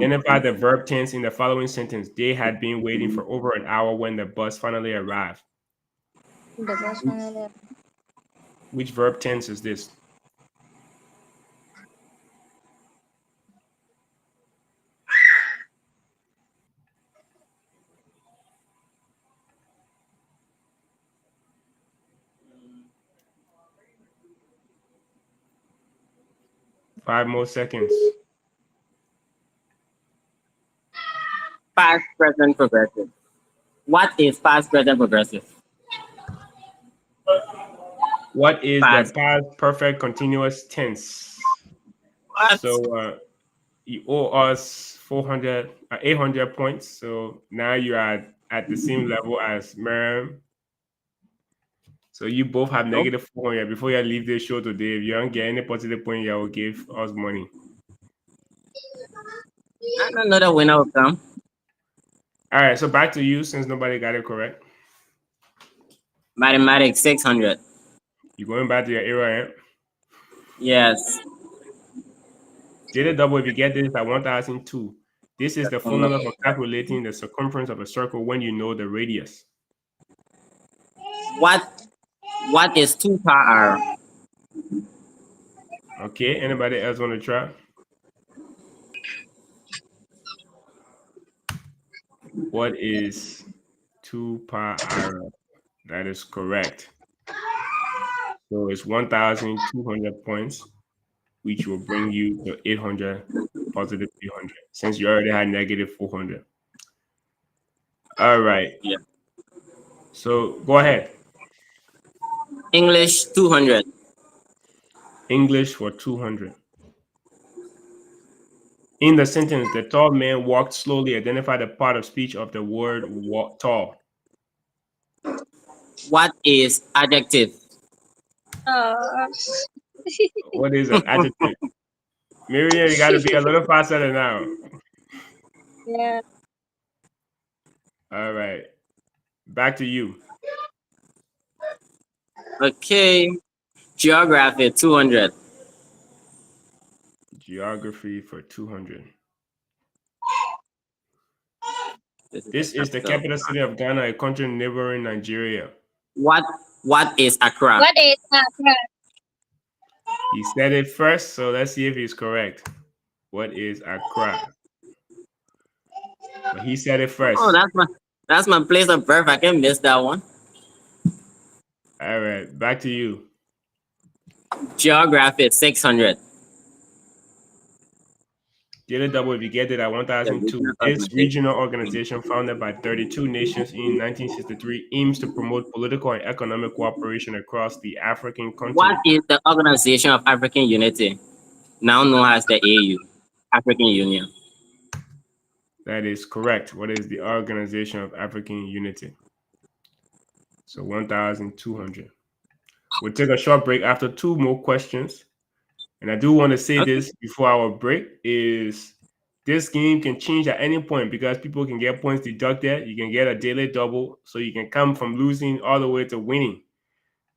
Speaker 1: Identify the verb tense in the following sentence. They had been waiting for over an hour when the bus finally arrived. Which verb tense is this? Five more seconds.
Speaker 5: Past, present, progressive. What is past, present, progressive?
Speaker 1: What is the
Speaker 5: Past.
Speaker 1: past perfect continuous tense?
Speaker 5: What?
Speaker 1: So you owe us 400, 800 points. So now you are at the same level as Miriam. So you both have
Speaker 5: Nope.
Speaker 1: negative 400. Before you leave the show today, if you don't get any positive point, you will give us money.
Speaker 5: And another winner will come.
Speaker 1: All right, so back to you since nobody got it correct.
Speaker 5: Mathematics 600.
Speaker 1: You're going back to your era, eh?
Speaker 5: Yes.
Speaker 1: Did a double if you get this at 1002. This is the formula for calculating the circumference of a circle when you know the radius.
Speaker 5: What is 2 power r?
Speaker 1: Okay, anybody else want to try? What is 2 pi r? That is correct. So it's 1,200 points, which will bring you to 800, positive 800, since you already had negative 400. All right.
Speaker 5: Yeah.
Speaker 1: So go ahead.
Speaker 5: English 200.
Speaker 1: English for 200. In the sentence, the tall man walked slowly. Identify the part of speech of the word walk, tall.
Speaker 5: What is adjective?
Speaker 1: What is an adjective? Miriam, you got to be a little faster than now.
Speaker 6: Yeah.
Speaker 1: All right. Back to you.
Speaker 5: Okay. Geography 200.
Speaker 1: Geography for 200. This is the capital city of Ghana, a country neighboring Nigeria.
Speaker 5: What is Accra?
Speaker 6: What is Accra?
Speaker 1: He said it first, so let's see if he's correct. What is Accra? But he said it first.
Speaker 5: Oh, that's my place of birth. I can miss that one.
Speaker 1: All right, back to you.
Speaker 5: Geography 600.
Speaker 1: Did a double if you get it at 1002. This regional organization, founded by 32 nations in 1963, aims to promote political and economic cooperation across the African continent.
Speaker 5: What is the Organization of African Unity, now known as the AU, African Union?
Speaker 1: That is correct. What is the Organization of African Unity? So 1,200. We'll take a short break after two more questions. And I do want to say
Speaker 5: Okay.
Speaker 1: this before our break is this game can change at any point because people can get points deducted. You can get a daily double. So you can come from losing all the way to winning.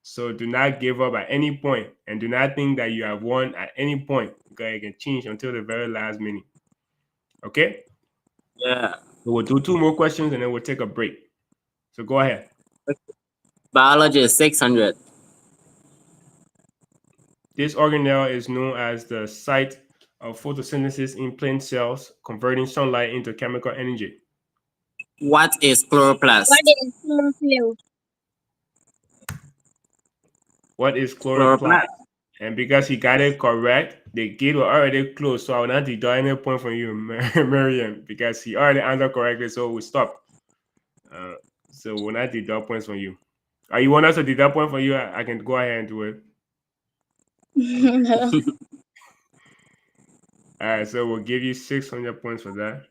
Speaker 1: So do not give up at any point and do not think that you have won at any point because it can change until the very last minute. Okay?
Speaker 5: Yeah.
Speaker 1: So we'll do two more questions and then we'll take a break. So go ahead.
Speaker 5: Biology is 600.
Speaker 1: This organelle is known as the site of photosynthesis in plant cells, converting sunlight into chemical energy.
Speaker 5: What is chloroplast?
Speaker 6: What is chlorophyll?
Speaker 1: What is chloroplast?
Speaker 5: Chloroplast.
Speaker 1: And because he got it correct, the gate was already closed, so I will not deduct any point from you, Miriam, because he already answered correctly, so we stop. So we'll not deduct points from you. You want us to deduct point from you? I can go ahead and do it. All right, so we'll give you 600 points for that.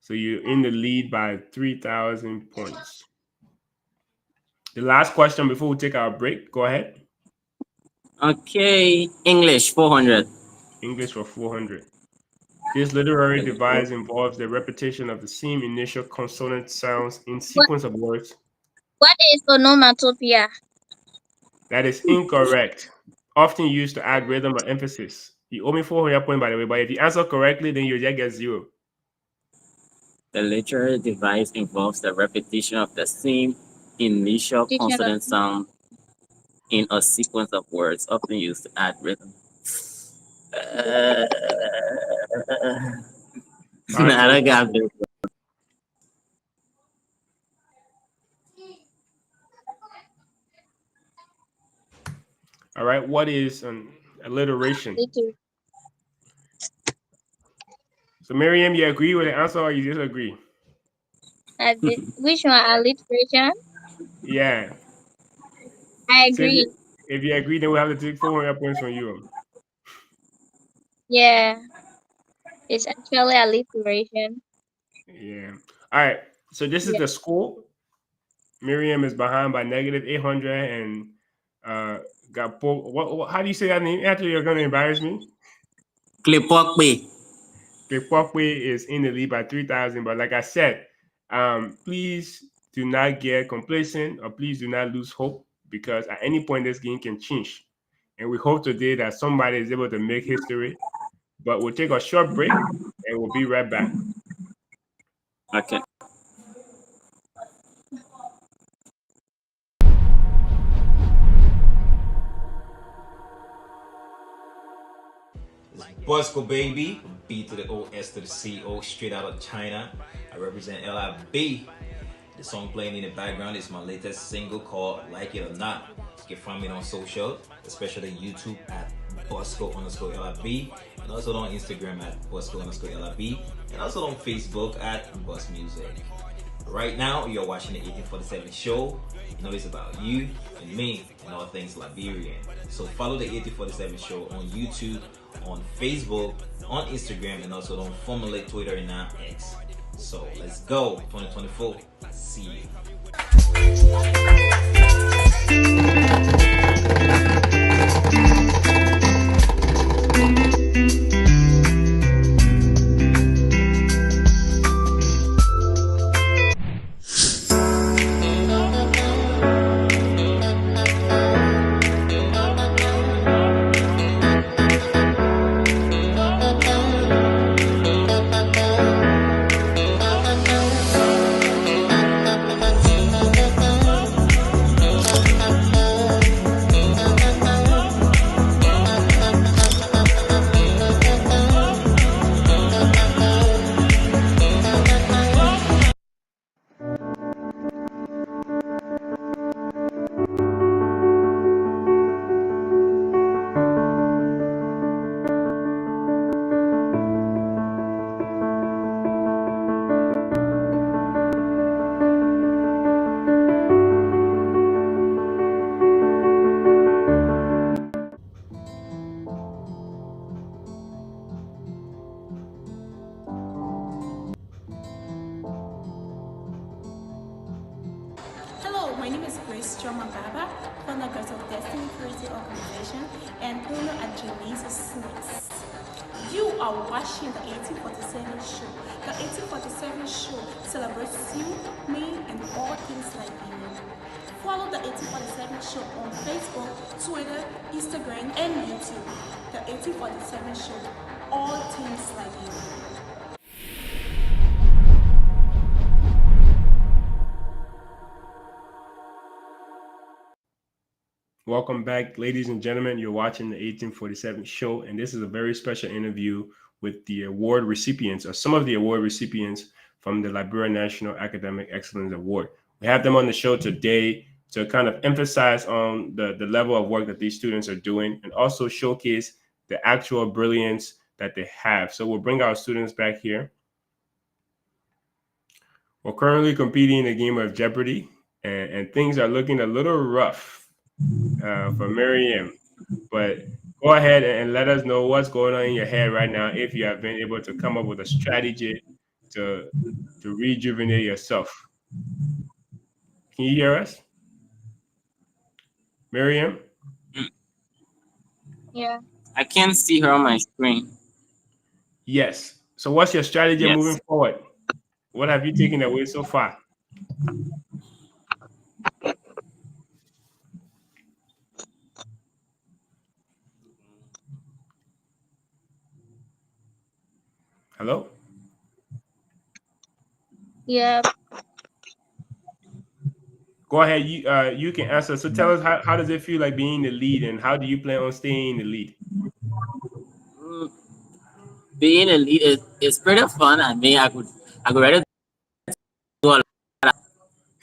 Speaker 1: So you're in the lead by 3,000 points. The last question before we take our break. Go ahead.
Speaker 5: Okay. English 400.
Speaker 1: English for 400. This literary device involves the repetition of the same initial consonant sounds in sequence of words.
Speaker 6: What is onomatopoeia?
Speaker 1: That is incorrect. Often used to add rhythm or emphasis. You owe me 400 points, by the way, but if you answer correctly, then you just get 0.
Speaker 5: The literary device involves the repetition of the same initial consonant sound in a sequence of words, often used to add rhythm. I don't got this.
Speaker 1: All right, what is an alliteration? So, Miriam, you agree with the answer or you disagree?
Speaker 6: Which one? Alliteration?
Speaker 1: Yeah.
Speaker 6: I agree.
Speaker 1: So if you agree, then we'll have to take 400 points from you.
Speaker 6: Yeah. It's actually alliteration.
Speaker 1: Yeah. All right. So this is the score. Miriam is behind by -800 and got what? How do you say that name? Actually, you're gonna embarrass me.
Speaker 5: Klipokwe.
Speaker 1: Klipokwe is in the lead by 3,000. But like I said, please do not get complacent or please do not lose hope because at any point this game can change. And we hope today that somebody is able to make history. But we'll take a short break and we'll be right back.
Speaker 5: Okay.
Speaker 2: Bosco baby, B to the O, S to the C, O, straight out of China. I represent LIB. The song playing in the background is my latest single called Like It or Not. You can find me on social, especially YouTube at Bosco_LIB, and also on Instagram at Bosco_LIB, and also on Facebook at Bus Music. Right now, you're watching the 1847 show. You know it's about you and me and all things Liberian. So follow the 1847 show on YouTube, on Facebook, on Instagram, and also on formerly Twitter and now X. So let's go, 2024. See you.
Speaker 3: is Grace Baba from the Girls of Destiny Crazy Organization and owner at Genesis Snacks. You are watching the 1847 show. The 1847 show celebrates you, me, and all things Liberian. Follow the 1847 show on Facebook, Twitter, Instagram, and YouTube. The 1847 show, all things Liberian.
Speaker 1: Welcome back, ladies and gentlemen. You're watching the 1847 show, and this is a very special interview with the award recipients, or some of the award recipients from the Liberian National Academic Excellence Award. We have them on the show today to kind of emphasize on the level of work that these students are doing and also showcase the actual brilliance that they have. So we'll bring our students back here. We're currently competing in a game of Jeopardy, and things are looking a little rough for Miriam, but go ahead and let us know what's going on in your head right now if you have been able to come up with a strategy to rejuvenate yourself. Can you hear us, Miriam?
Speaker 6: Yeah.
Speaker 5: I can't see her on my screen.
Speaker 1: Yes. So what's your strategy
Speaker 5: Yes.
Speaker 1: moving forward? What have you taken away so far? Hello?
Speaker 6: Yeah.
Speaker 1: Go ahead. You can answer. So tell us how does it feel like being the lead, and how do you plan on staying the lead?
Speaker 5: Being a lead is pretty fun. I mean, I could rather do a lot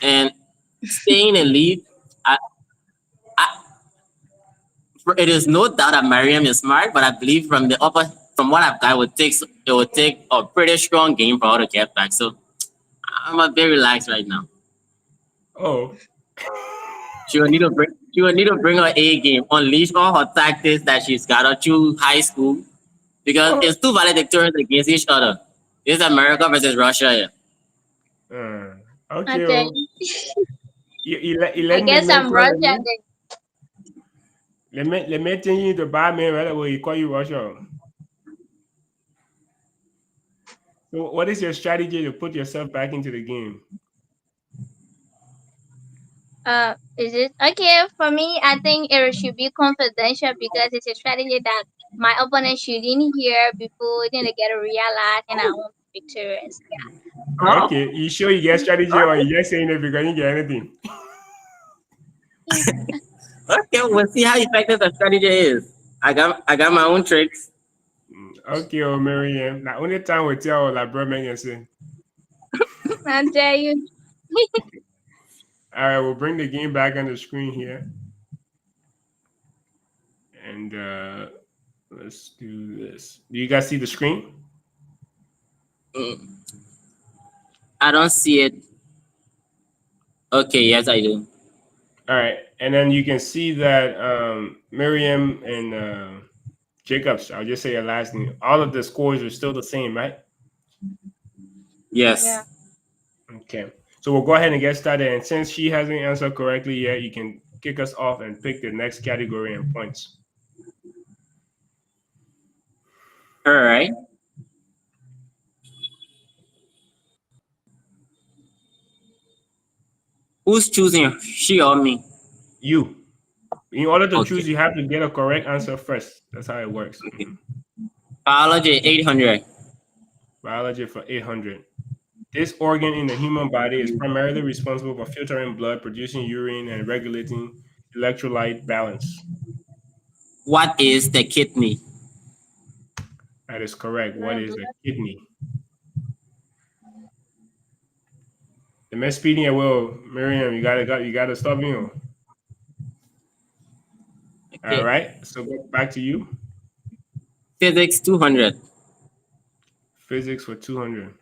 Speaker 5: and staying a lead. I, it is no doubt that Mariam is smart, but I believe from what I've got, it would take a pretty strong game for her to get back. So I'm a bit relaxed right now.
Speaker 1: Oh.
Speaker 5: She will need to bring her A game, unleash all her tactics that she's got through high school, because it's two valedictorians against each other. This is America versus Russia.
Speaker 1: Okay.
Speaker 6: Okay. I
Speaker 1: Let me
Speaker 6: guess I'm
Speaker 1: mentor
Speaker 6: Russian
Speaker 1: you.
Speaker 6: then.
Speaker 1: Let me tell you the bad man right away. He call you Russia. So what is your strategy to put yourself back into the game?
Speaker 6: Is it okay for me? I think it should be confidential because it's a strategy that my opponent shouldn't hear before then they get a realize and I won't be victorious. Yeah.
Speaker 1: Okay, you sure you get strategy, or you just saying it because you get anything?
Speaker 5: Okay, we'll see how effective the strategy is. I got my own tricks.
Speaker 1: Okay, oh Miriam. Now only time we tell like bro and say.
Speaker 6: I tell you.
Speaker 1: All right, we'll bring the game back on the screen here. And let's do this. Do you guys see the screen?
Speaker 5: I don't see it. Okay, yes, I do.
Speaker 1: All right, and then you can see that Miriam and Jacobs, I'll just say your last name, all of the scores are still the same, right?
Speaker 5: Yes.
Speaker 6: Yeah.
Speaker 1: Okay, so we'll go ahead and get started. And since she hasn't answered correctly yet, you can kick us off and pick the next category and points.
Speaker 5: All right. Who's choosing, she or me?
Speaker 1: You. In order to
Speaker 5: Okay.
Speaker 1: choose, you have to get a correct answer first. That's how it works.
Speaker 5: Okay. Biology 800.
Speaker 1: Biology for 800. This organ in the human body is primarily responsible for filtering blood, producing urine, and regulating electrolyte balance.
Speaker 5: What is the kidney?
Speaker 1: That is correct. What is the kidney? The man speeding at will, Miriam. You gotta stop me.
Speaker 5: Okay.
Speaker 1: All right. So go back to you.
Speaker 5: Physics 200.
Speaker 1: Physics for 200.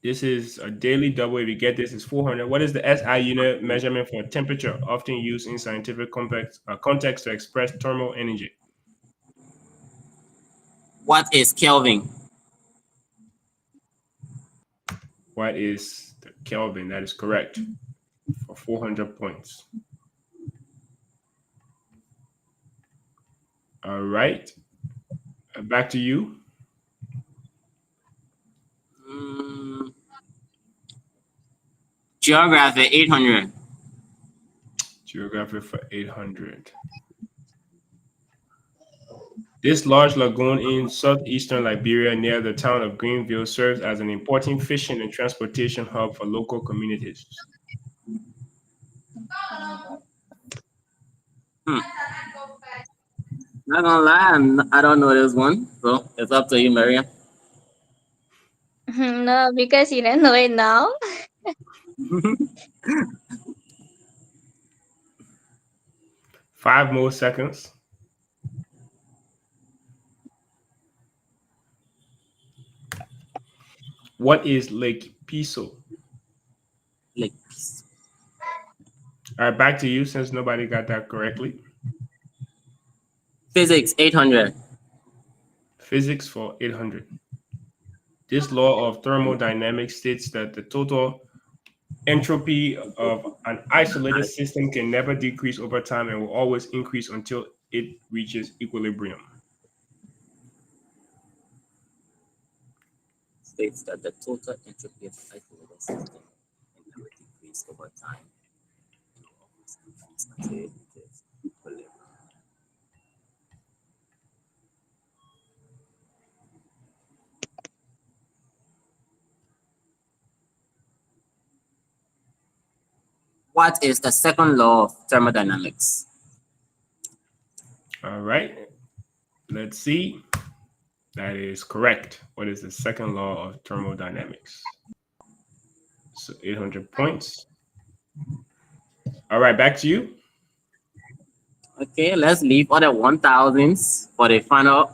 Speaker 1: This is a daily double. If you get this, it's 400. What is the SI unit measurement for temperature, often used in scientific context to express thermal energy?
Speaker 5: What is Kelvin?
Speaker 1: What is the Kelvin? That is correct. for 400 points. All right. Back to you.
Speaker 5: Geography 800.
Speaker 1: Geography for 800. This large lagoon in southeastern Liberia near the town of Greenville serves as an important fishing and transportation hub for local communities.
Speaker 5: Hmm. Not gonna lie, I don't know this one, so it's up to you, Maria.
Speaker 6: No, because you don't know it now.
Speaker 1: 5 more seconds. What is Lake Piso?
Speaker 5: Like
Speaker 1: All right, back to you since nobody got that correctly.
Speaker 5: physics 800.
Speaker 1: Physics for 800. This law of thermodynamics states that the total entropy of an isolated system can never decrease over time and will always increase until it reaches equilibrium.
Speaker 5: States that the total entropy of an isolated system can never decrease over time and will always increase until it reaches equilibrium. What is the second law of thermodynamics?
Speaker 1: All right, let's see. That is correct. What is the second law of thermodynamics? So 800 points. All right, back to you.
Speaker 5: Okay, let's leave all the 1000s for the final.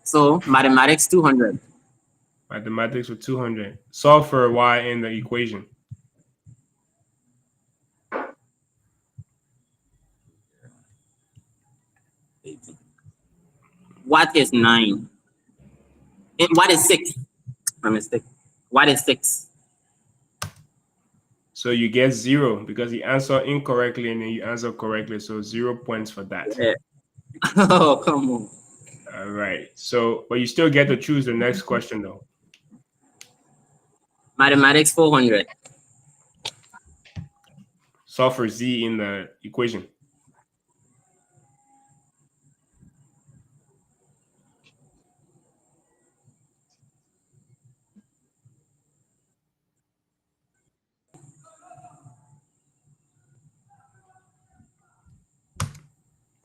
Speaker 5: So mathematics 200.
Speaker 1: Mathematics with 200. Solve for y in the equation.
Speaker 5: What is 9? What is 6? My mistake. What is 6?
Speaker 1: So you get 0 because you answer incorrectly and then you answer correctly. So 0 points for that.
Speaker 5: Yeah. Oh, come on.
Speaker 1: All right. So, but you still get to choose the next question though.
Speaker 5: Mathematics 400.
Speaker 1: Solve for z in the equation.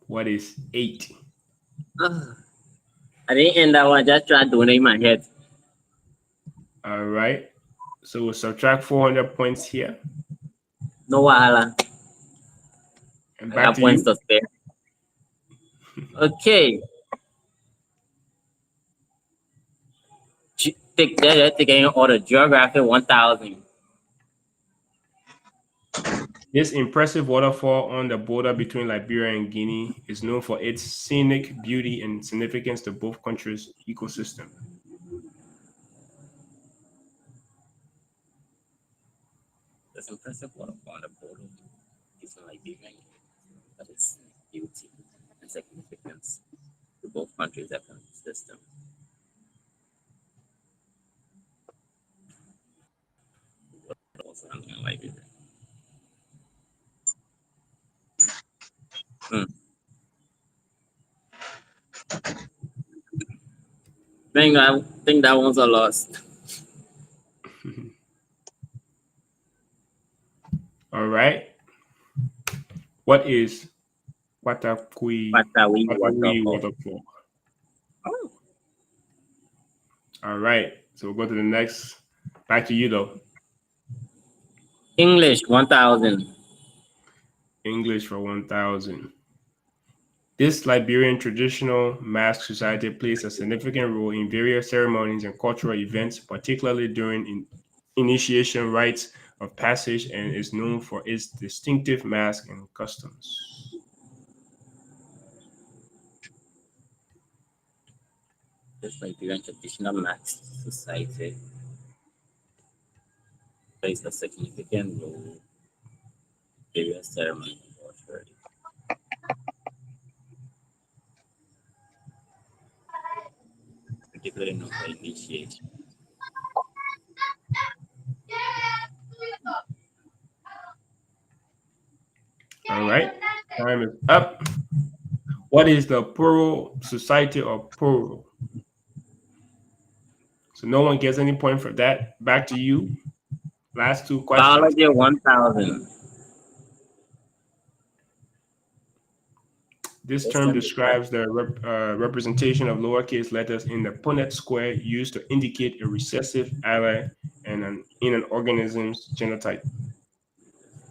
Speaker 1: What is 8?
Speaker 5: I didn't end that one. Just try doing it in my head.
Speaker 1: All right. So we'll subtract 400 points here.
Speaker 5: No wahala.
Speaker 1: And
Speaker 5: I
Speaker 1: back
Speaker 5: got
Speaker 1: to
Speaker 5: points
Speaker 1: you.
Speaker 5: to spare. Okay. Take in order. Geography 1000.
Speaker 1: This impressive waterfall on the border between Liberia and Guinea is known for its scenic beauty and significance to both countries' ecosystem.
Speaker 5: This impressive waterfall on the border is like Liberian, but its beauty and significance to both countries' ecosystem. Also, I'm gonna like it. I think that one's a loss.
Speaker 1: All right. What is Watakui
Speaker 5: Waterfall.
Speaker 1: waterfall?
Speaker 5: Oh.
Speaker 1: All right. So we'll go to the next. Back to you though.
Speaker 5: English 1000.
Speaker 1: English for 1000. This Liberian traditional mask society plays a significant role in various ceremonies and cultural events, particularly during initiation rites of passage, and is known for its distinctive mask and customs.
Speaker 5: This Liberian traditional mask society plays a significant role Previous ceremony. Particularly known for initiation.
Speaker 1: All right. Time is up. What is the Plural Society of Plural? So no one gets any point for that. Back to you. Last two questions.
Speaker 5: Biology 1000.
Speaker 1: This
Speaker 5: This
Speaker 1: term
Speaker 5: term describes
Speaker 1: describes the representation of lowercase letters in the Punnett square used to indicate a recessive ally in an organism's genotype.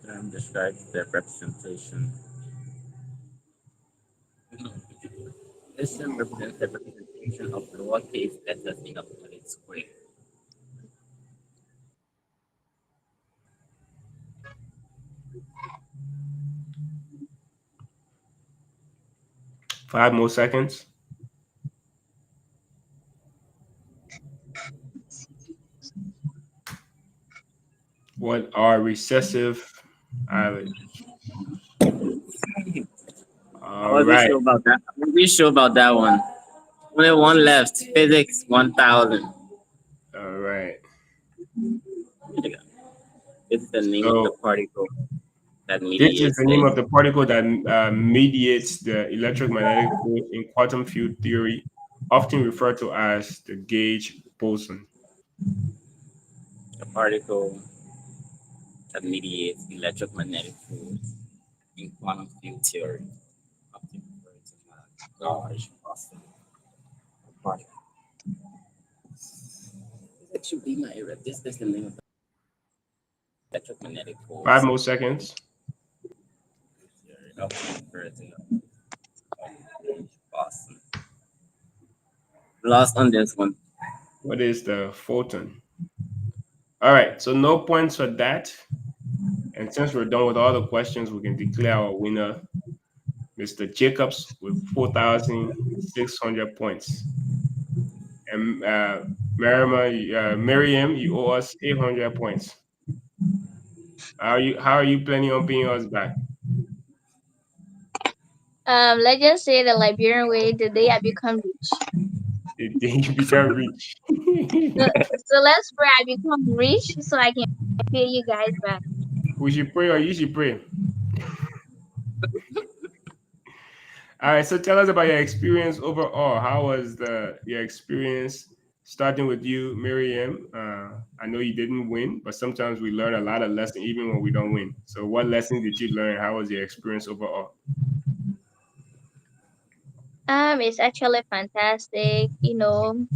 Speaker 5: the representation. This term represents the representation of lowercase letters in a Punnett square.
Speaker 1: Five more seconds. What are recessive alleles?
Speaker 5: I
Speaker 1: All
Speaker 5: wasn't
Speaker 1: right.
Speaker 5: sure about that. I wasn't sure about that one. Only one left. Physics 1000.
Speaker 1: All right.
Speaker 5: This is the name of the
Speaker 1: So
Speaker 5: particle that
Speaker 1: this is
Speaker 5: mediates
Speaker 1: the name
Speaker 5: the
Speaker 1: of the particle that mediates the electromagnetic field in quantum field theory, often referred to as the gauge boson.
Speaker 5: particle that mediates electromagnetic fields in quantum field theory. Often referred to as gauge boson particle. That should be my error. This is the name of the electromagnetic
Speaker 1: Five
Speaker 5: force.
Speaker 1: more seconds.
Speaker 5: Often referred to as gauge boson. Lost on this one.
Speaker 1: What is the photon? All right. So no points for that. And since we're done with all the questions, we can declare our winner, Mr. Jacobs, with 4,600 points. And Miriam, you owe us 800 points. How are you planning on paying us back?
Speaker 6: Let's just say the Liberian way, the day I become rich.
Speaker 1: The day you become rich.
Speaker 6: So let's pray I become rich so I can pay you guys back.
Speaker 1: We should pray, or you should pray. All right, so tell us about your experience overall. How was your experience starting with you, Miriam? I know you didn't win, but sometimes we learn a lot of lessons even when we don't win. So what lessons did you learn? How was your experience overall?
Speaker 6: It's actually fantastic,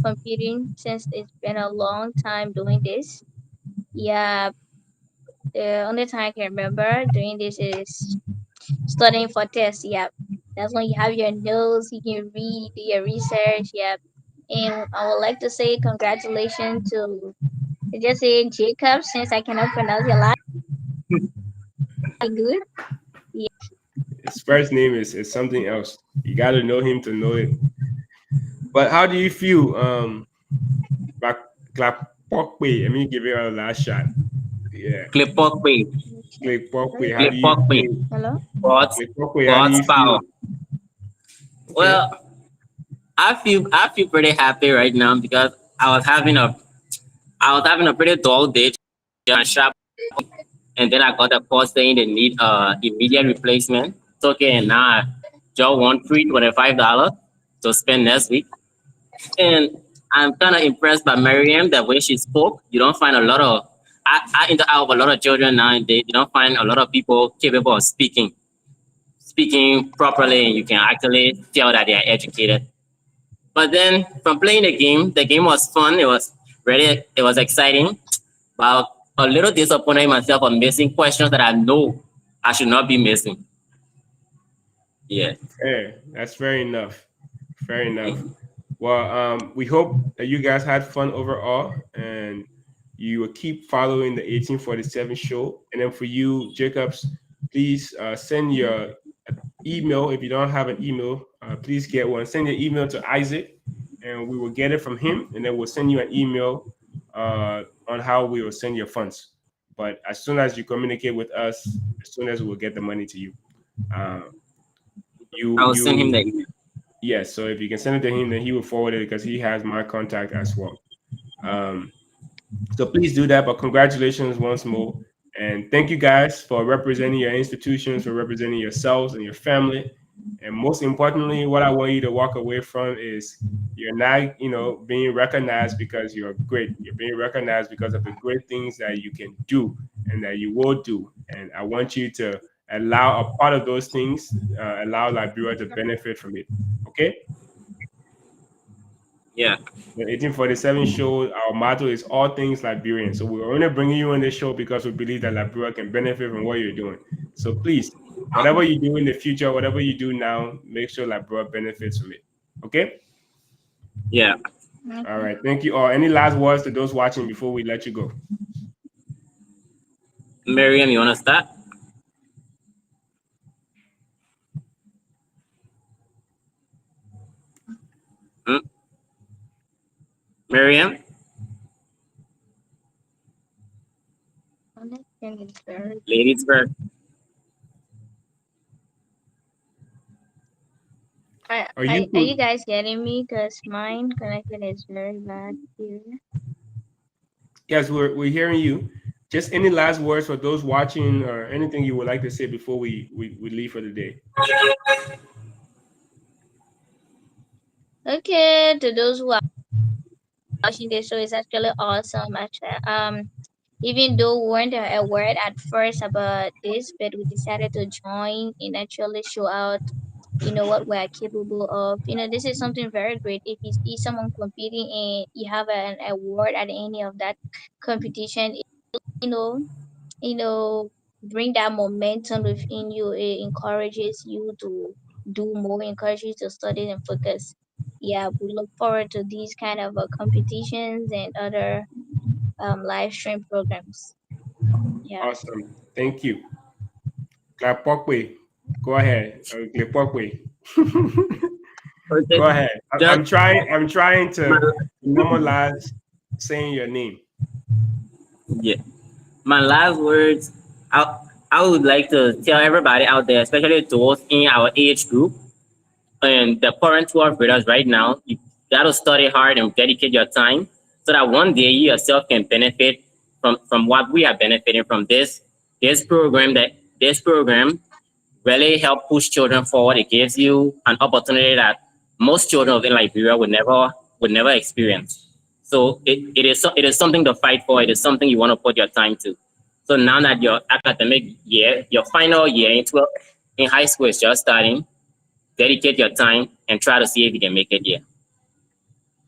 Speaker 6: computing since it's been a long time doing this. Yeah, the only time I can remember doing this is studying for tests. Yep. That's when you have your notes, you can read, do your research. Yep. And I would like to say congratulations to just say Jacob since I cannot pronounce your last name good. Yeah.
Speaker 1: His first name is something else. You got to know him to know it. But how do you feel? Back Klapokwe. I mean, give it a last shot. Yeah.
Speaker 5: Clipokwe.
Speaker 1: Klapokwe. How do you
Speaker 5: Clipokwe.
Speaker 1: feel?
Speaker 6: Hello?
Speaker 1: Klapokwe, how do
Speaker 5: God's
Speaker 1: you
Speaker 5: power.
Speaker 1: feel? Okay.
Speaker 5: Well, I feel pretty happy right now because I was having a pretty dull day on shop, and then I got a call saying they need immediate replacement. It's okay, and now I just want $325 to spend next week. And I'm kind of impressed by Miriam, the way she spoke. You don't find a lot of I interact with a lot of children now, and they don't find a lot of people capable of speaking properly, and you can actually tell that they are educated. But then from playing the game was fun. It was exciting, but a little disappointed in myself on missing questions that I know I should not be missing. Yeah.
Speaker 1: Fair. That's fair enough. Fair enough. Well, we hope that you guys had fun overall, and you will keep following the 1847 show. And then for you, Jacobs, please send your email. If you don't have an email, please get one. Send your email to Isaac, and we will get it from him, and then we'll send you an email on how we will send your funds. But as soon as you communicate with us, as soon as we'll get the money to you. Uh,
Speaker 5: I'll send him the
Speaker 1: you
Speaker 5: email.
Speaker 1: yes. So if you can send it to him, then he will forward it because he has my contact as well. Um, so please do that. But congratulations once more. And thank you guys for representing your institutions, for representing yourselves and your family. And most importantly, what I want you to walk away from is you're not, being recognized because you're great. You're being recognized because of the great things that you can do and that you will do. And I want you to allow a part of those things, allow Liberia to benefit from it. Okay?
Speaker 5: Yeah.
Speaker 1: The 1847 show, our motto is all things Liberian. So we're only bringing you on this show because we believe that Liberia can benefit from what you're doing. So please, whatever you do in the future, whatever you do now, make sure Liberia benefits from it. Okay?
Speaker 5: Yeah.
Speaker 1: All right. Thank you all. Any last words to those watching before we let you go?
Speaker 5: Miriam, you wanna start? Hmm? Miriam? Ladies first.
Speaker 1: Are you
Speaker 6: Are you guys getting me? Because mine connection is very bad here.
Speaker 1: Yes, we're hearing you. Just any last words for those watching or anything you would like to say before we leave for the day?
Speaker 6: Okay, to those who are watching this show, it's actually awesome. Actually, even though we weren't aware at first about this, but we decided to join and actually show out, what we're capable of. This is something very great. If you see someone competing and you have an award at any of that competition, you know, you know, bring that momentum within you. It encourages you to do more, encourages you to study and focus. Yeah, we look forward to these kind of competitions and other live stream programs. Yeah.
Speaker 1: Awesome. Thank you. Klapokwe, go ahead. Klapokwe.
Speaker 5: Okay.
Speaker 1: Go ahead.
Speaker 5: Just
Speaker 1: I'm trying. I'm trying
Speaker 5: my,
Speaker 1: to normalize saying your name.
Speaker 5: yeah. My last words, I would like to tell everybody out there, especially those in our age group and the current 12 graders right now, you gotta study hard and dedicate your time so that one day you yourself can benefit from what we are benefiting from this program. That this program really help push children forward. It gives you an opportunity that most children in Liberia would never experience. So it is something to fight for. It is something you want to put your time to. So now that your academic year, your final year in high school is just starting, dedicate your time and try to see if you can make it here.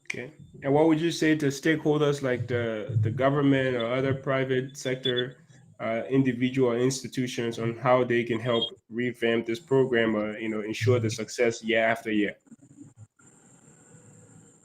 Speaker 1: Okay. And what would you say to stakeholders like the government or other private sector, individual institutions on how they can help revamp this program or ensure the success year after year?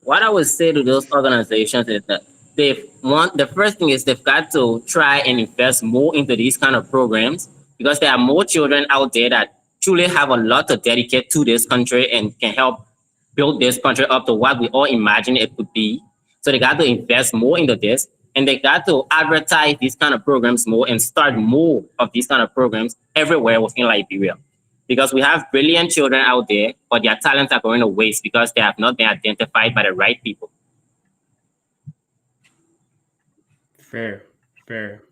Speaker 5: What I would say to those organizations is that the first thing is they've got to try and invest more into these kind of programs because there are more children out there that truly have a lot to dedicate to this country and can help build this country up to what we all imagine it could be. So they got to invest more into this and they got to advertise these kind of programs more and start more of these kind of programs everywhere within Liberia. Because we have brilliant children out there, but their talents are going to waste because they have not been identified by the right people.
Speaker 1: Fair, fair.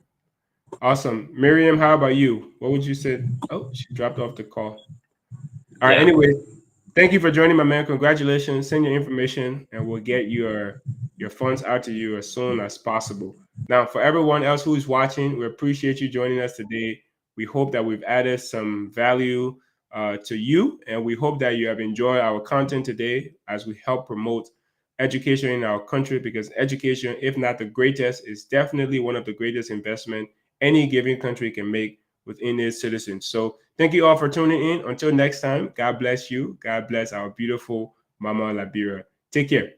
Speaker 1: Awesome. Miriam, how about you? What would you say? Oh, she dropped off the call. All right.
Speaker 5: Yeah.
Speaker 1: Anyway, thank you for joining, my man. Congratulations. Send your information, and we'll get your funds out to you as soon as possible. Now, for everyone else who's watching, we appreciate you joining us today. We hope that we've added some value to you, and we hope that you have enjoyed our content today as we help promote education in our country. Because education, if not the greatest, is definitely one of the greatest investment any given country can make within its citizens. So thank you all for tuning in. Until next time, God bless you. God bless our beautiful Mama Liberia. Take care.